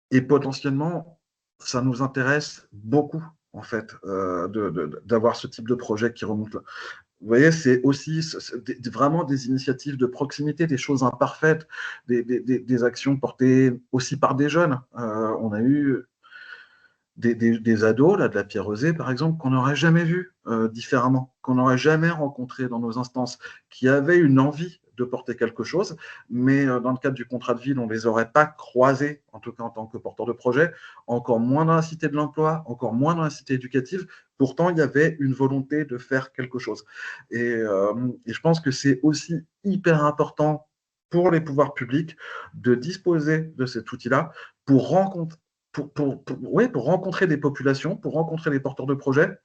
Et potentiellement, ça nous intéresse beaucoup, en fait, d'avoir ce type de projet qui remonte là. Vous voyez, c'est aussi vraiment des initiatives de proximité, des choses imparfaites, des actions portées aussi par des jeunes. On a eu des ados, là, de la Pierre-Rosée, par exemple, qu'on n'aurait jamais vu différemment, qu'on n'aurait jamais rencontré dans nos instances, qui avaient une envie de porter quelque chose, mais dans le cadre du contrat de ville, on ne les aurait pas croisés, en tout cas en tant que porteurs de projet, encore moins dans la cité de l'emploi, encore moins dans la cité éducative. Pourtant, il y avait une volonté de faire quelque chose. Et je pense que c'est aussi hyper important pour les pouvoirs publics de disposer de cet outil-là pour rencontrer des populations, pour rencontrer des porteurs de projets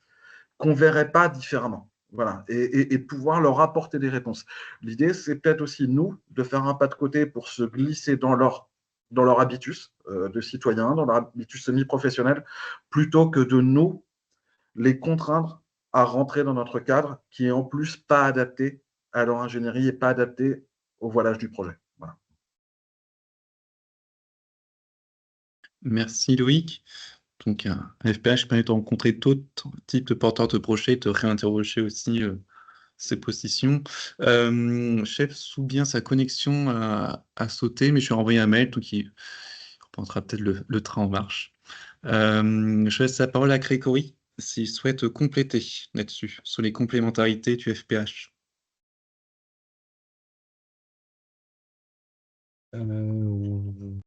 qu'on ne verrait pas différemment. Voilà, et pouvoir leur apporter des réponses. L'idée, c'est peut-être aussi, nous, de faire un pas de côté pour se glisser dans leur habitus de citoyen, dans leur habitus semi-professionnel, plutôt que de nous les contraindre à rentrer dans notre cadre qui est en plus pas adapté à leur ingénierie et pas adapté au voilage du projet. Voilà. Merci Loïc. Donc, un FPH permet de rencontrer d'autres types de porteurs de projets, de réinterroger aussi ses positions. Chef Soubien, sa connexion a sauté, mais je lui ai envoyé un mail, donc il reprendra peut-être le train en marche. Je laisse la parole à Grégory, s'il souhaite compléter là-dessus, sur les complémentarités du FPH.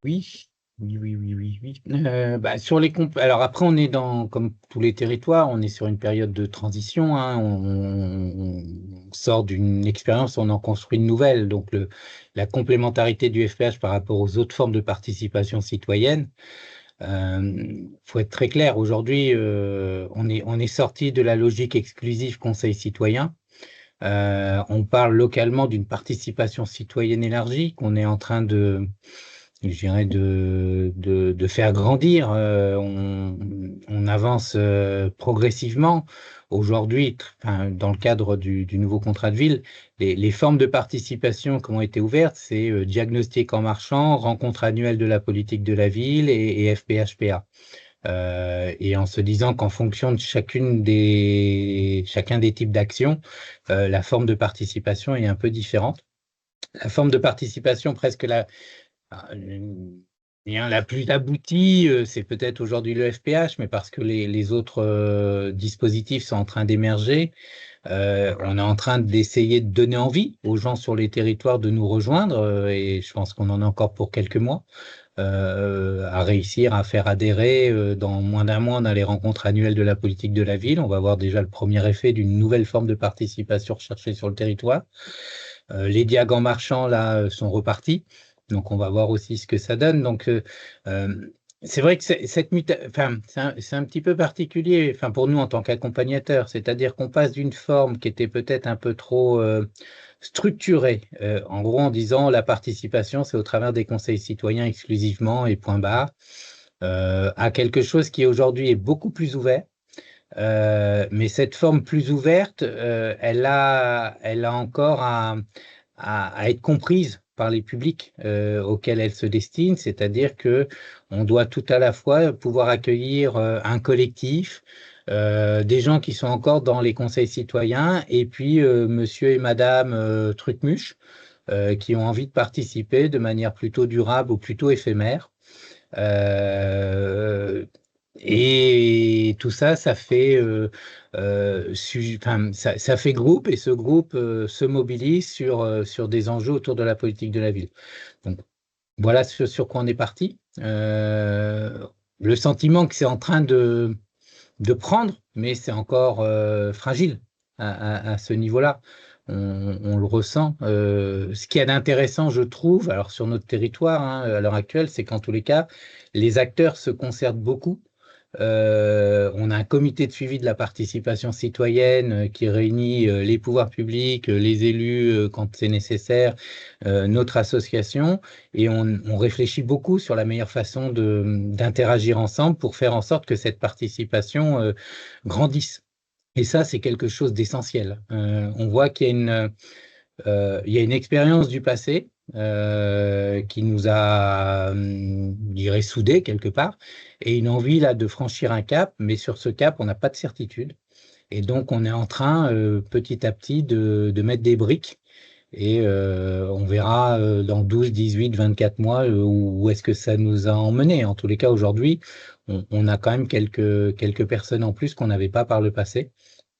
Oui. Oui. Sur les alors après, on est comme tous les territoires, on est sur une période de transition, hein. On sort d'une expérience, on en construit une nouvelle. Donc la complémentarité du FPH par rapport aux autres formes de participation citoyenne, faut être très clair. Aujourd'hui, on est sorti de la logique exclusive conseil citoyen. On parle localement d'une participation citoyenne élargie qu'on est en train de faire grandir. On avance progressivement. Aujourd'hui, dans le cadre du nouveau contrat de ville, les formes de participation qui ont été ouvertes, c'est diagnostic en marchant, rencontre annuelle de la politique de la ville et FPHPA. Et en se disant qu'en fonction de chacun des types d'actions, la forme de participation est un peu différente. La forme de participation presque la plus aboutie, c'est peut-être aujourd'hui le FPH, mais parce que les autres dispositifs sont en train d'émerger, on est en train d'essayer de donner envie aux gens sur les territoires de nous rejoindre, et je pense qu'on en a encore pour quelques mois, à réussir à faire adhérer dans moins d'un mois dans les rencontres annuelles de la politique de la ville. On va voir déjà le premier effet d'une nouvelle forme de participation recherchée sur le territoire. Les diagons marchands, là, sont repartis. Donc, on va voir aussi ce que ça donne. Donc, c'est vrai que c'est un petit peu particulier, pour nous en tant qu'accompagnateurs. C'est-à-dire qu'on passe d'une forme qui était peut-être un peu trop structurée, en gros en disant la participation, c'est au travers des conseils citoyens exclusivement et point barre, à quelque chose qui aujourd'hui est beaucoup plus ouvert. Mais cette forme plus ouverte, elle a encore à être comprise par les publics auxquels elle se destine, c'est-à-dire que on doit tout à la fois pouvoir accueillir un collectif, des gens qui sont encore dans les conseils citoyens, et puis monsieur et madame Trucmuche, qui ont envie de participer de manière plutôt durable ou plutôt éphémère. Et tout ça, ça fait ça fait groupe, et ce groupe se mobilise sur des enjeux autour de la politique de la ville. Donc voilà sur quoi on est parti. Le sentiment que c'est en train de prendre, mais c'est encore fragile à ce niveau-là. On le ressent. Ce qu'il y a d'intéressant, je trouve, alors sur notre territoire, hein, à l'heure actuelle, c'est qu'en tous les cas, les acteurs se concertent beaucoup. On a un comité de suivi de la participation citoyenne qui réunit les pouvoirs publics, les élus quand c'est nécessaire, notre association, et on réfléchit beaucoup sur la meilleure façon d'interagir ensemble pour faire en sorte que cette participation grandisse. Et ça, c'est quelque chose d'essentiel. On voit qu'il y a une expérience du passé qui nous a, je dirais, soudés quelque part, et une envie là de franchir un cap, mais sur ce cap, on n'a pas de certitude. Et donc, on est en train, petit à petit, de mettre des briques, et on verra dans 12, 18, 24 mois où est-ce que ça nous a emmené. En tous les cas, aujourd'hui, on a quand même quelques personnes en plus qu'on n'avait pas par le passé.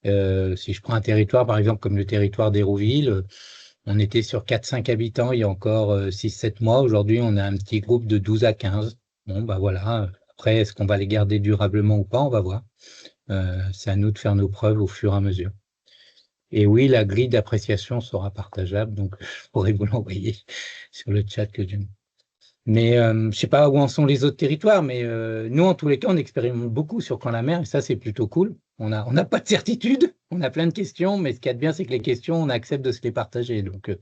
Si je prends un territoire, par exemple, comme le territoire d'Hérouville, on était sur 4-5 habitants il y a encore 6-7 mois. Aujourd'hui, on a un petit groupe de 12 à 15. Bon, voilà. Après, est-ce qu'on va les garder durablement ou pas? On va voir. C'est à nous de faire nos preuves au fur et à mesure. Et oui, la grille d'appréciation sera partageable, donc je pourrais vous l'envoyer sur le chat que j'ai. Mais je ne sais pas où en sont les autres territoires, mais nous, en tous les cas, on expérimente beaucoup sur Camp-la-Mer, et ça, c'est plutôt cool. On n'a pas de certitude, on a plein de questions, mais ce qu'il y a de bien, c'est que les questions, on accepte de se les partager. Donc,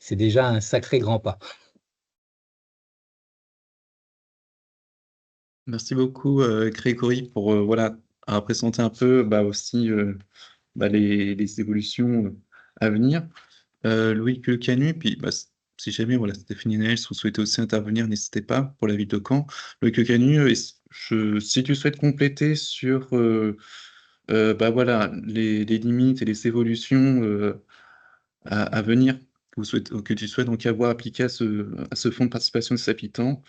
c'est déjà un sacré grand pas. Merci beaucoup, Grégory, pour voilà, à présenter un peu aussi les évolutions à venir. Loïc Le Canu, puis si jamais voilà, Stéphanie Nels, vous souhaitez aussi intervenir, n'hésitez pas pour la ville de Caen. Loïc Le Canu, si tu souhaites compléter sur voilà, les limites et les évolutions à venir que tu souhaites donc avoir appliqué à ce fonds de participation des habitants,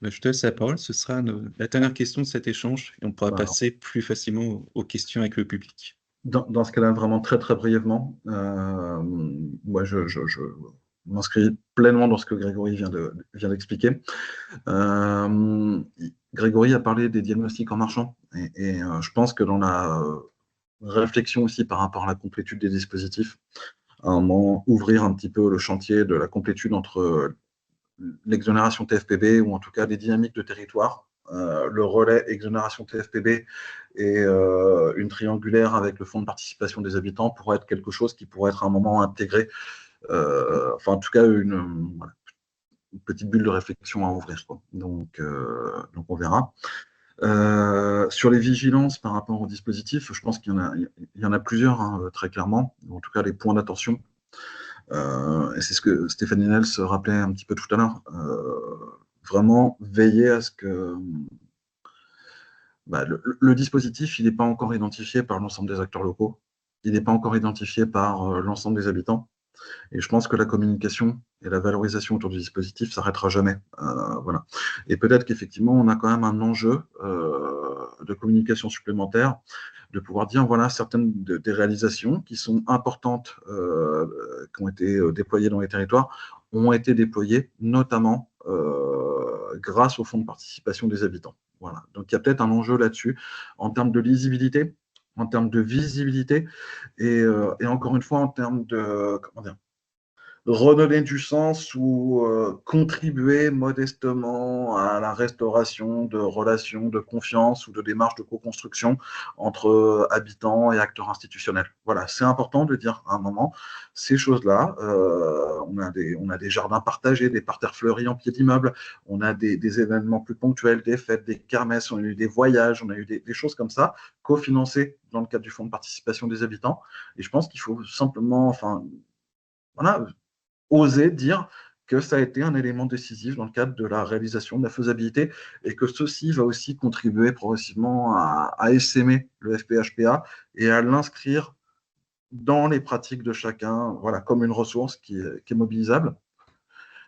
je te laisse la parole. Ce sera la dernière question de cet échange et on pourra Voilà. passer plus facilement aux questions avec le public. Dans ce cas-là, vraiment très très brièvement, moi je m'inscris pleinement dans ce que Grégory vient d'expliquer. Grégory a parlé des diagnostics en marchant et je pense que dans la réflexion aussi par rapport à la complétude des dispositifs, à un moment ouvrir un petit peu le chantier de la complétude entre l'exonération TFPB ou en tout cas des dynamiques de territoire, le relais exonération TFPB et une triangulaire avec le fonds de participation des habitants pourrait être quelque chose qui pourrait être à un moment intégré, enfin en tout cas une petite bulle de réflexion à ouvrir, quoi. Donc on verra. Sur les vigilances par rapport au dispositif, je pense qu'il y en a plusieurs, hein, très clairement, en tout cas les points d'attention. Et c'est ce que Stéphanie Nels rappelait un petit peu tout à l'heure. Vraiment veiller à ce que le dispositif, il n'est pas encore identifié par l'ensemble des acteurs locaux, il n'est pas encore identifié par l'ensemble des habitants. Et je pense que la communication et la valorisation autour du dispositif ne s'arrêtera jamais. Voilà. Et peut-être qu'effectivement, on a quand même un enjeu de communication supplémentaire, de pouvoir dire, voilà, certaines des réalisations qui sont importantes, qui ont été déployées dans les territoires, ont été déployées notamment grâce au fonds de participation des habitants. Voilà. Donc, il y a peut-être un enjeu là-dessus, en termes de lisibilité, en termes de visibilité, et encore une fois, en termes de, comment dire, redonner du sens ou contribuer modestement à la restauration de relations de confiance ou de démarches de co-construction entre habitants et acteurs institutionnels. Voilà, c'est important de dire à un moment ces choses-là. On a des jardins partagés, des parterres fleuris en pied d'immeuble, on a des événements plus ponctuels, des fêtes, des kermesses, on a eu des voyages, on a eu des choses comme ça, cofinancées dans le cadre du fonds de participation des habitants. Et je pense qu'il faut simplement, enfin, voilà, oser dire que ça a été un élément décisif dans le cadre de la réalisation de la faisabilité et que ceci va aussi contribuer progressivement à essaimer le FPHPA et à l'inscrire dans les pratiques de chacun, voilà, comme une ressource qui est mobilisable,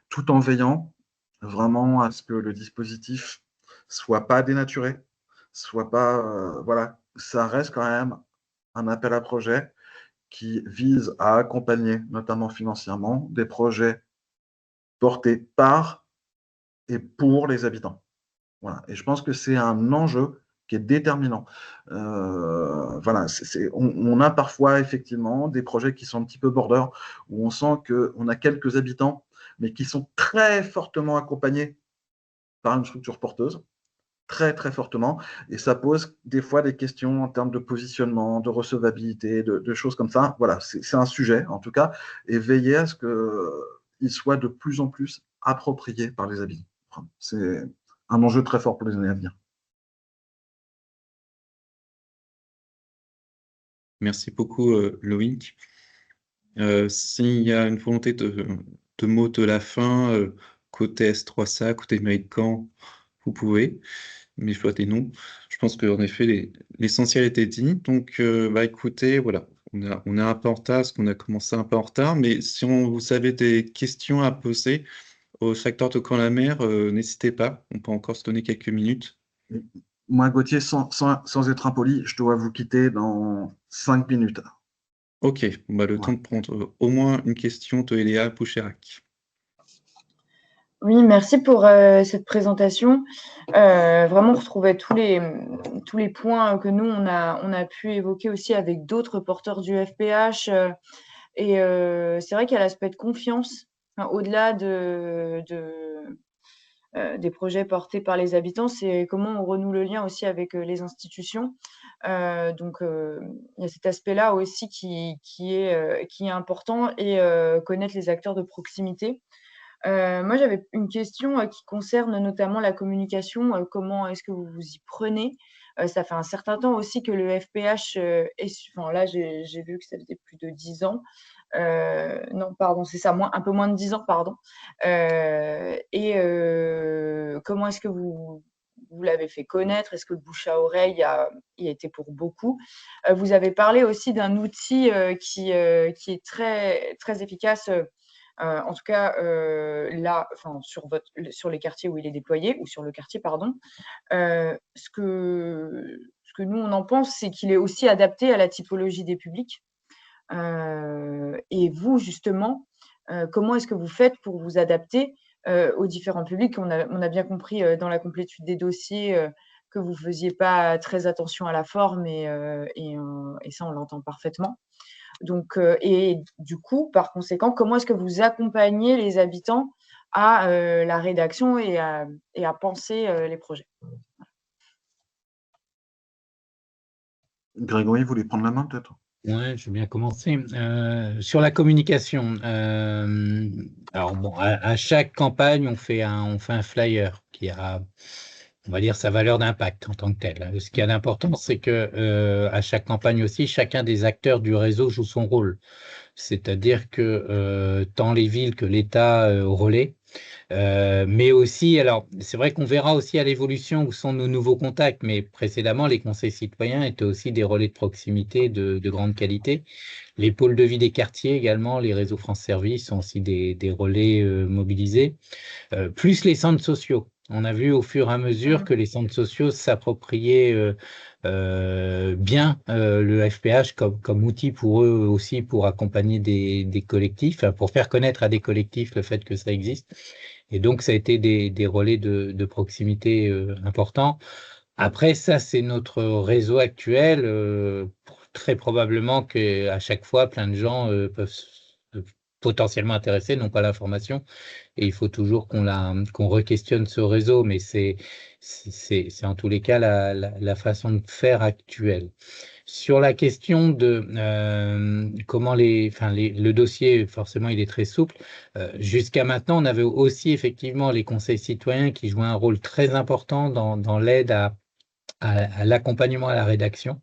tout en veillant vraiment à ce que le dispositif soit pas dénaturé, soit pas, voilà, ça reste quand même un appel à projet qui vise à accompagner, notamment financièrement, des projets portés par et pour les habitants. Voilà. Et je pense que c'est un enjeu qui est déterminant. Voilà, on a parfois effectivement des projets qui sont un petit peu border, où on sent qu'on a quelques habitants, mais qui sont très fortement accompagnés par une structure porteuse, très très fortement, et ça pose des fois des questions en termes de positionnement, de recevabilité, de choses comme ça. Voilà, c'est un sujet en tout cas, et veiller à ce qu'il soit de plus en plus approprié par les habitants. Enfin, c'est un enjeu très fort pour les années à venir. Merci beaucoup, Loïc. S'il y a une volonté de mot de la fin, côté S3SA, côté mairie de Caen, vous pouvez, mais choisissez non. Je pense qu'en effet, l'essentiel était dit. Donc, écoutez, voilà, on est un peu en retard, parce qu'on a commencé un peu en retard, mais si vous avez des questions à poser au secteur de Caen-la-Mer, n'hésitez pas, on peut encore se donner quelques minutes. Moi, Gauthier, sans être impoli, je dois vous quitter dans 5 minutes. Ok, le temps de prendre au moins une question de Eléa Poucherac. Oui, merci pour cette présentation. Vraiment, on retrouvait tous les points que nous, on a pu évoquer aussi avec d'autres porteurs du FPH. Et c'est vrai qu'il y a l'aspect de confiance, au-delà des projets portés par les habitants, c'est comment on renoue le lien aussi avec les institutions. Donc, il y a cet aspect-là aussi qui est important et connaître les acteurs de proximité. Moi, j'avais une question qui concerne notamment la communication. Comment est-ce que vous vous y prenez? Ça fait un certain temps aussi que le FPH enfin, là, j'ai vu que ça faisait plus de 10 ans. Non, pardon, c'est ça, un peu moins de 10 ans, pardon. Comment est-ce que vous l'avez fait connaître? Est-ce que le bouche à oreille y a été pour beaucoup? Vous avez parlé aussi d'un outil qui est très, très efficace. En tout cas, là, enfin, sur les quartiers où il est déployé, ou sur le quartier, pardon. Ce que nous, on en pense, c'est qu'il est aussi adapté à la typologie des publics. Et vous, justement, comment est-ce que vous faites pour vous adapter aux différents publics? On a bien compris dans la complétude des dossiers que vous ne faisiez pas très attention à la forme, et ça, on l'entend parfaitement. Donc, et du coup, par conséquent, comment est-ce que vous accompagnez les habitants à la rédaction et à penser les projets? Grégory, vous voulez prendre la main peut-être? Ouais, je veux bien commencer. Sur la communication, alors bon, à chaque campagne, on fait un flyer qui a, on va dire, sa valeur d'impact en tant que tel. Ce qui est important, c'est que à chaque campagne aussi, chacun des acteurs du réseau joue son rôle. C'est-à-dire que tant les villes que l'État au relais. Mais aussi, alors, c'est vrai qu'on verra aussi à l'évolution où sont nos nouveaux contacts, mais précédemment, les conseils citoyens étaient aussi des relais de proximité de grande qualité. Les pôles de vie des quartiers également, les réseaux France Service sont aussi des relais mobilisés, plus les centres sociaux. On a vu au fur et à mesure que les centres sociaux s'appropriaient bien le FPH comme outil pour eux aussi pour accompagner des collectifs, pour faire connaître à des collectifs le fait que ça existe. Et donc, ça a été des relais de proximité importants. Après, ça, c'est notre réseau actuel. Très probablement qu'à chaque fois, plein de gens peuvent potentiellement intéressés, n'ont pas l'information. Et il faut toujours qu'on re-questionne ce réseau, mais c'est en tous les cas la façon de faire actuelle. Sur la question de comment le dossier, forcément, il est très souple. Jusqu'à maintenant, on avait aussi effectivement les conseils citoyens qui jouaient un rôle très important dans l'aide à l'accompagnement à la rédaction.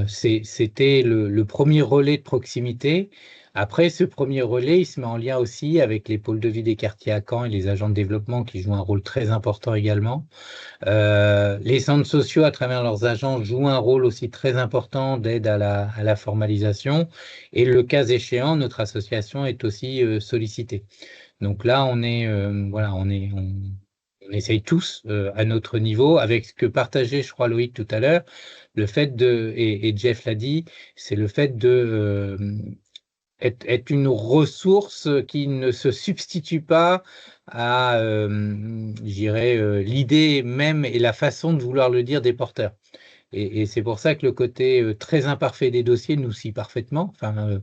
C'était le premier relais de proximité. Après, ce premier relais, il se met en lien aussi avec les pôles de vie des quartiers à Caen et les agents de développement qui jouent un rôle très important également. Les centres sociaux, à travers leurs agents, jouent un rôle aussi très important d'aide à la formalisation. Et le cas échéant, notre association est aussi sollicitée. Donc là, on essaye tous à notre niveau, avec ce que partageait, je crois, Loïc tout à l'heure, le fait et Jeff l'a dit, c'est le fait de être une ressource qui ne se substitue pas à, l'idée même et la façon de vouloir le dire des porteurs. Et c'est pour ça que le côté très imparfait des dossiers nous scie parfaitement. Enfin,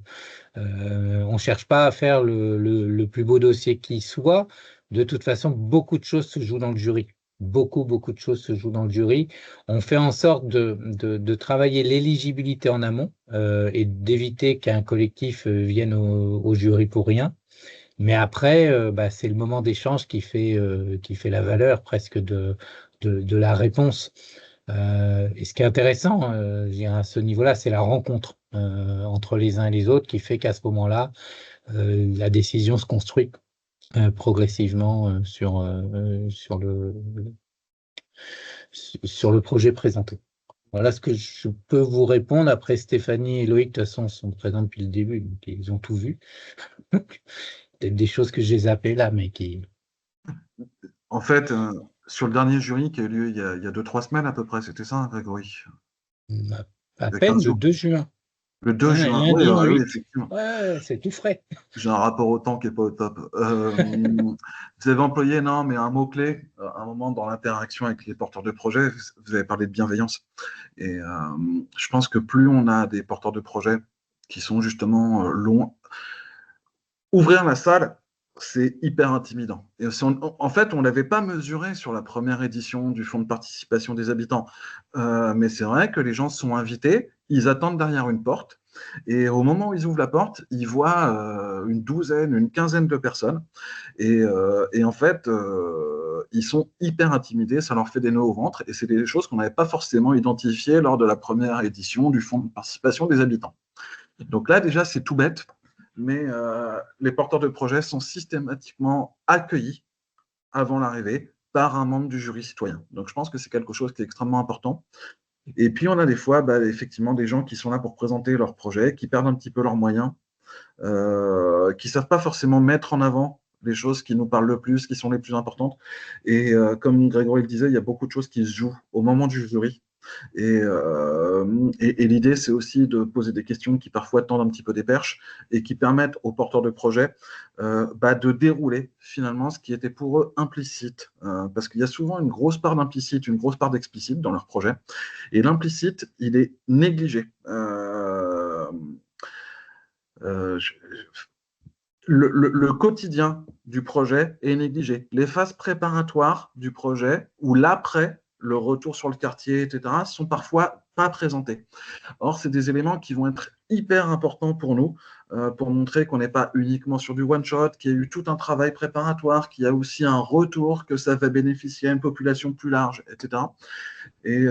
on ne cherche pas à faire le plus beau dossier qui soit. De toute façon, beaucoup de choses se jouent dans le jury. Beaucoup de choses se jouent dans le jury. On fait en sorte de travailler l'éligibilité en amont et d'éviter qu'un collectif vienne au jury pour rien. Mais après, c'est le moment d'échange qui fait la valeur presque de la réponse. Et ce qui est intéressant, à ce niveau-là, c'est la rencontre entre les uns et les autres qui fait qu'à ce moment-là, la décision se construit progressivement sur le projet présenté. Voilà ce que je peux vous répondre. Après, Stéphanie et Loïc, de toute façon, sont présents depuis le début, donc ils ont tout vu. Peut-être des choses que j'ai zappées là, mais qui... En fait, sur le dernier jury qui a eu lieu il y a 2-3 semaines à peu près, c'était ça, Grégory? À peine le 2 juin. Le 2 juin, oui, effectivement. Ouais, c'est tout frais. J'ai un rapport au temps qui n'est pas au top. Vous avez employé, un mot-clé, à un moment dans l'interaction avec les porteurs de projets, vous avez parlé de bienveillance. Et je pense que plus on a des porteurs de projets qui sont justement longs, ouvrir la salle, c'est hyper intimidant. Et en fait, on ne l'avait pas mesuré sur la première édition du Fonds de participation des habitants. Mais c'est vrai que les gens sont invités, ils attendent derrière une porte, et au moment où ils ouvrent la porte, ils voient une douzaine, une quinzaine de personnes. Et en fait, ils sont hyper intimidés, ça leur fait des nœuds au ventre, et c'est des choses qu'on n'avait pas forcément identifiées lors de la première édition du Fonds de participation des habitants. Donc là, déjà, c'est tout bête, mais les porteurs de projets sont systématiquement accueillis avant l'arrivée par un membre du jury citoyen. Donc je pense que c'est quelque chose qui est extrêmement important. Et puis on a des fois, effectivement, des gens qui sont là pour présenter leur projet, qui perdent un petit peu leurs moyens, qui ne savent pas forcément mettre en avant les choses qui nous parlent le plus, qui sont les plus importantes. Et comme Grégory le disait, il y a beaucoup de choses qui se jouent au moment du jury. Et l'idée, c'est aussi de poser des questions qui parfois tendent un petit peu des perches et qui permettent aux porteurs de projets de dérouler finalement ce qui était pour eux implicite. Parce qu'il y a souvent une grosse part d'implicite, une grosse part d'explicite dans leur projet. Et l'implicite, il est négligé. Le quotidien du projet est négligé. Les phases préparatoires du projet ou l'après, le retour sur le quartier, etc., sont parfois pas présentés. Or, c'est des éléments qui vont être hyper importants pour montrer qu'on n'est pas uniquement sur du one-shot, qu'il y a eu tout un travail préparatoire, qu'il y a aussi un retour, que ça va bénéficier à une population plus large, etc. Et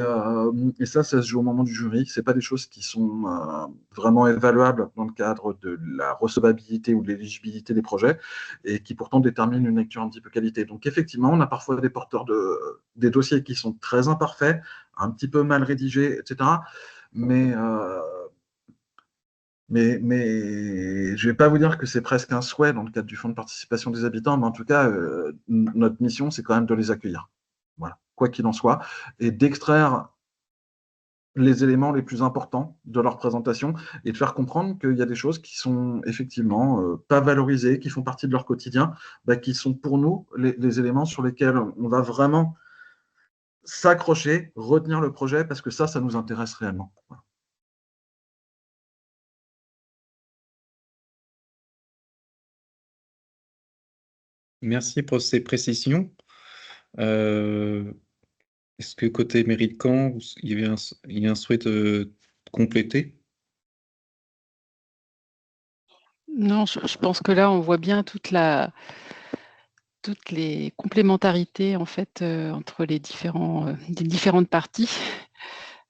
ça se joue au moment du jury. Ce n'est pas des choses qui sont vraiment évaluables dans le cadre de la recevabilité ou de l'éligibilité des projets et qui pourtant déterminent une lecture un petit peu qualité. Donc effectivement, on a parfois des porteurs des dossiers qui sont très imparfaits, un petit peu mal rédigés, etc. Mais je ne vais pas vous dire que c'est presque un souhait dans le cadre du Fonds de participation des habitants, mais en tout cas, notre mission, c'est quand même de les accueillir. Voilà, quoi qu'il en soit, et d'extraire les éléments les plus importants de leur présentation et de faire comprendre qu'il y a des choses qui sont effectivement pas valorisées, qui font partie de leur quotidien, qui sont pour nous les éléments sur lesquels on va vraiment s'accrocher, retenir le projet, parce que ça nous intéresse réellement. Voilà. Merci pour ces précisions. Est-ce que côté mairie de Caen, il y a un souhait de compléter? Non, je pense que là, on voit bien toutes les complémentarités en fait entre les différentes parties,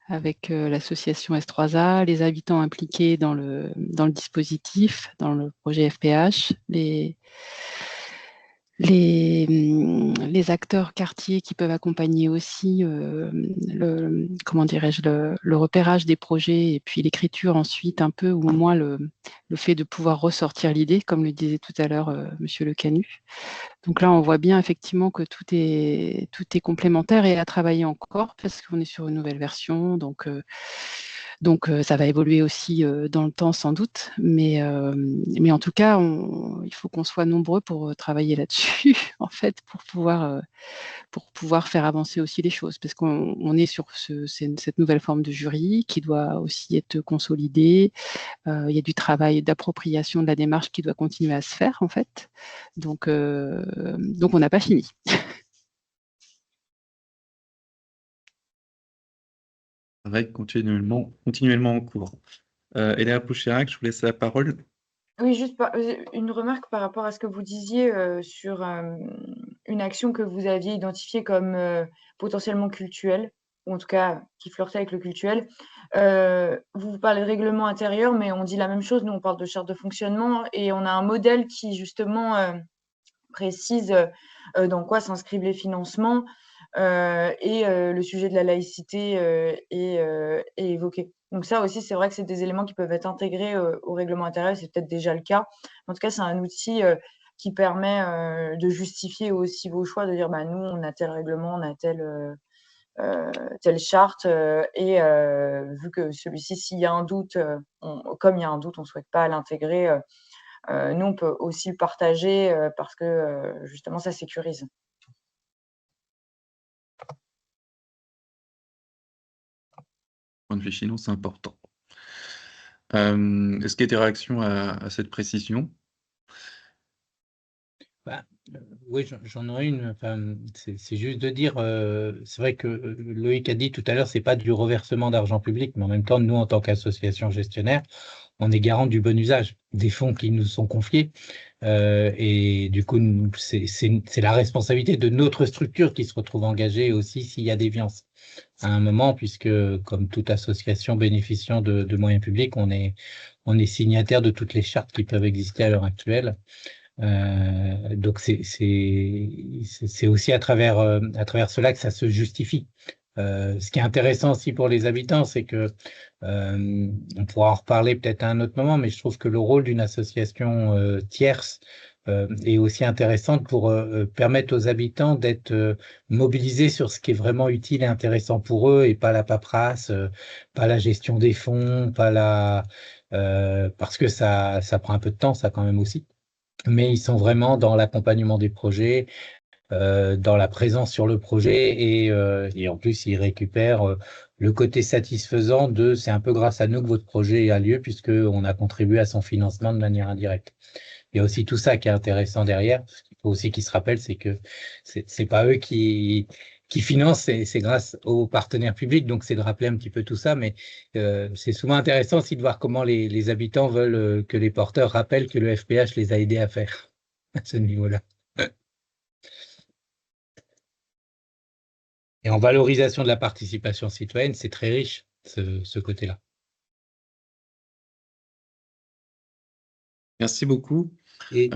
avec l'association S3A, les habitants impliqués dans le dispositif, dans le projet FPH, les acteurs quartiers qui peuvent accompagner aussi le repérage des projets et puis l'écriture ensuite un peu, ou au moins le fait de pouvoir ressortir l'idée, comme le disait tout à l'heure Monsieur Le Canu. Donc là, on voit bien effectivement que tout est complémentaire et à travailler encore parce qu'on est sur une nouvelle version. Donc ça va évoluer aussi dans le temps sans doute. Mais en tout cas, il faut qu'on soit nombreux pour travailler là-dessus, en fait, pour pouvoir faire avancer aussi les choses. Parce qu'on est sur cette nouvelle forme de jury qui doit aussi être consolidée. Il y a du travail d'appropriation de la démarche qui doit continuer à se faire, en fait. Donc on n'a pas fini. Travail continuellement en cours. Léa Poucherac, je vous laisse la parole. Oui, juste une remarque par rapport à ce que vous disiez sur une action que vous aviez identifiée comme potentiellement cultuelle, ou en tout cas qui flirtait avec le cultuel. Vous parlez de règlement intérieur, mais on dit la même chose. Nous, on parle de charte de fonctionnement et on a un modèle qui justement précise dans quoi s'inscrivent les financements et le sujet de la laïcité est évoqué. Donc ça aussi, c'est vrai que c'est des éléments qui peuvent être intégrés au règlement intérieur, c'est peut-être déjà le cas. En tout cas, c'est un outil qui permet de justifier aussi vos choix, de dire nous, on a tel règlement, on a telle charte, et vu que celui-ci, s'il y a un doute, comme il y a un doute, on ne souhaite pas l'intégrer. Nous, on peut aussi le partager parce que justement, ça sécurise. Point de vigilance, c'est important. Est-ce qu'il y a des réactions à cette précision? Bah, oui, j'en aurais une. Enfin, c'est juste de dire, c'est vrai que Loïc a dit tout à l'heure, c'est pas du reversement d'argent public, mais en même temps, nous, en tant qu'association gestionnaire, on est garant du bon usage des fonds qui nous sont confiés. Et du coup, c'est la responsabilité de notre structure qui se retrouve engagée aussi s'il y a déviance à un moment, puisque comme toute association bénéficiant de moyens publics, on est signataire de toutes les chartes qui peuvent exister à l'heure actuelle. Donc c'est aussi à travers cela que ça se justifie. Ce qui est intéressant aussi pour les habitants, c'est que on pourra en reparler peut-être à un autre moment, mais je trouve que le rôle d'une association tierce est aussi intéressante pour permettre aux habitants d'être mobilisés sur ce qui est vraiment utile et intéressant pour eux, et pas la paperasse, pas la gestion des fonds, pas parce que ça prend un peu de temps, ça quand même aussi. Mais ils sont vraiment dans l'accompagnement des projets, dans la présence sur le projet, et en plus, ils récupèrent le côté satisfaisant de c'est un peu grâce à nous que votre projet a lieu, puisqu'on a contribué à son financement de manière indirecte. Il y a aussi tout ça qui est intéressant derrière. Ce qu'il faut aussi qu'ils se rappellent, c'est que c'est pas eux qui financent, c'est grâce aux partenaires publics. Donc, c'est de rappeler un petit peu tout ça. Mais c'est souvent intéressant aussi de voir comment les habitants veulent que les porteurs rappellent que le FPH les a aidés à faire à ce niveau-là. Et en valorisation de la participation citoyenne, c'est très riche, ce côté-là. Merci beaucoup. Et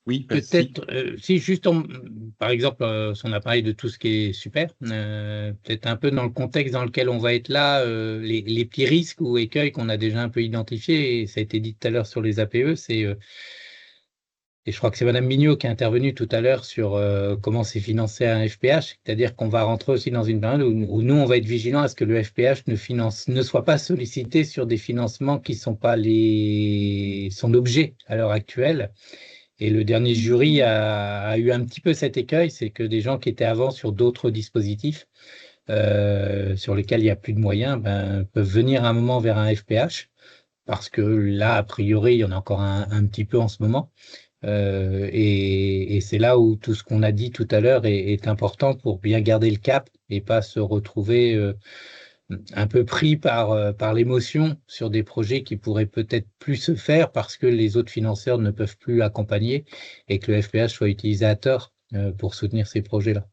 oui, peut-être, si juste, par exemple, si on a parlé de tout ce qui est super, peut-être un peu dans le contexte dans lequel on va être là, les petits risques ou écueils qu'on a déjà un peu identifiés, et ça a été dit tout à l'heure sur les APE, et je crois que c'est Madame Mignot qui est intervenue tout à l'heure sur comment c'est financé un FPH, c'est-à-dire qu'on va rentrer aussi dans une période où nous, on va être vigilants à ce que le FPH ne soit pas sollicité sur des financements qui ne sont pas son objet à l'heure actuelle. Et le dernier jury a eu un petit peu cet écueil, c'est que des gens qui étaient avant sur d'autres dispositifs, sur lesquels il n'y a plus de moyens, peuvent venir à un moment vers un FPH, parce que là, a priori, il y en a encore un petit peu en ce moment. Et c'est là où tout ce qu'on a dit tout à l'heure est important pour bien garder le cap et pas se retrouver un peu pris par l'émotion sur des projets qui pourraient peut-être plus se faire parce que les autres financeurs ne peuvent plus accompagner, et que le FPH soit utilisé à tort pour soutenir ces projets-là.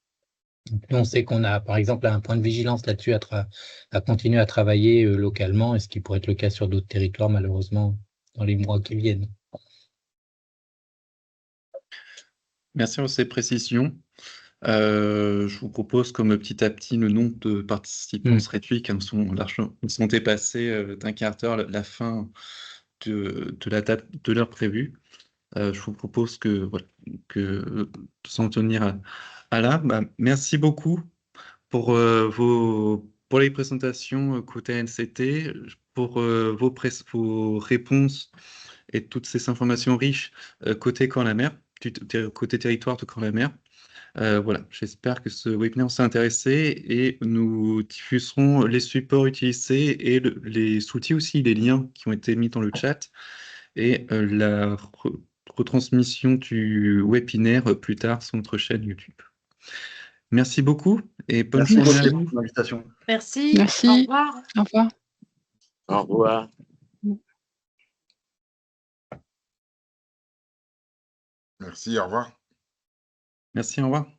Nous, on sait qu'on a, par exemple, un point de vigilance là-dessus à continuer à travailler localement, et ce qui pourrait être le cas sur d'autres territoires, malheureusement, dans les mois qui viennent. Merci pour ces précisions. Je vous propose, comme petit à petit le nombre de participants se réduit, comme ils sont dépassés d'un quart d'heure la fin de la date de l'heure prévue. Je vous propose de s'en tenir à là. Merci beaucoup pour les présentations côté NCT, pour vos réponses et toutes ces informations riches côté Camp-la-Mer, côté territoire de Camp-la-Mer. Voilà, j'espère que ce webinaire vous a intéressé, et nous diffuserons les supports utilisés et les outils aussi, les liens qui ont été mis dans le chat, et la retransmission du webinaire plus tard sur notre chaîne YouTube. Merci beaucoup et bonne journée à vous. Pour l'invitation. Merci. Merci. Au revoir. Au revoir. Au revoir. Merci, au revoir. Merci, au revoir.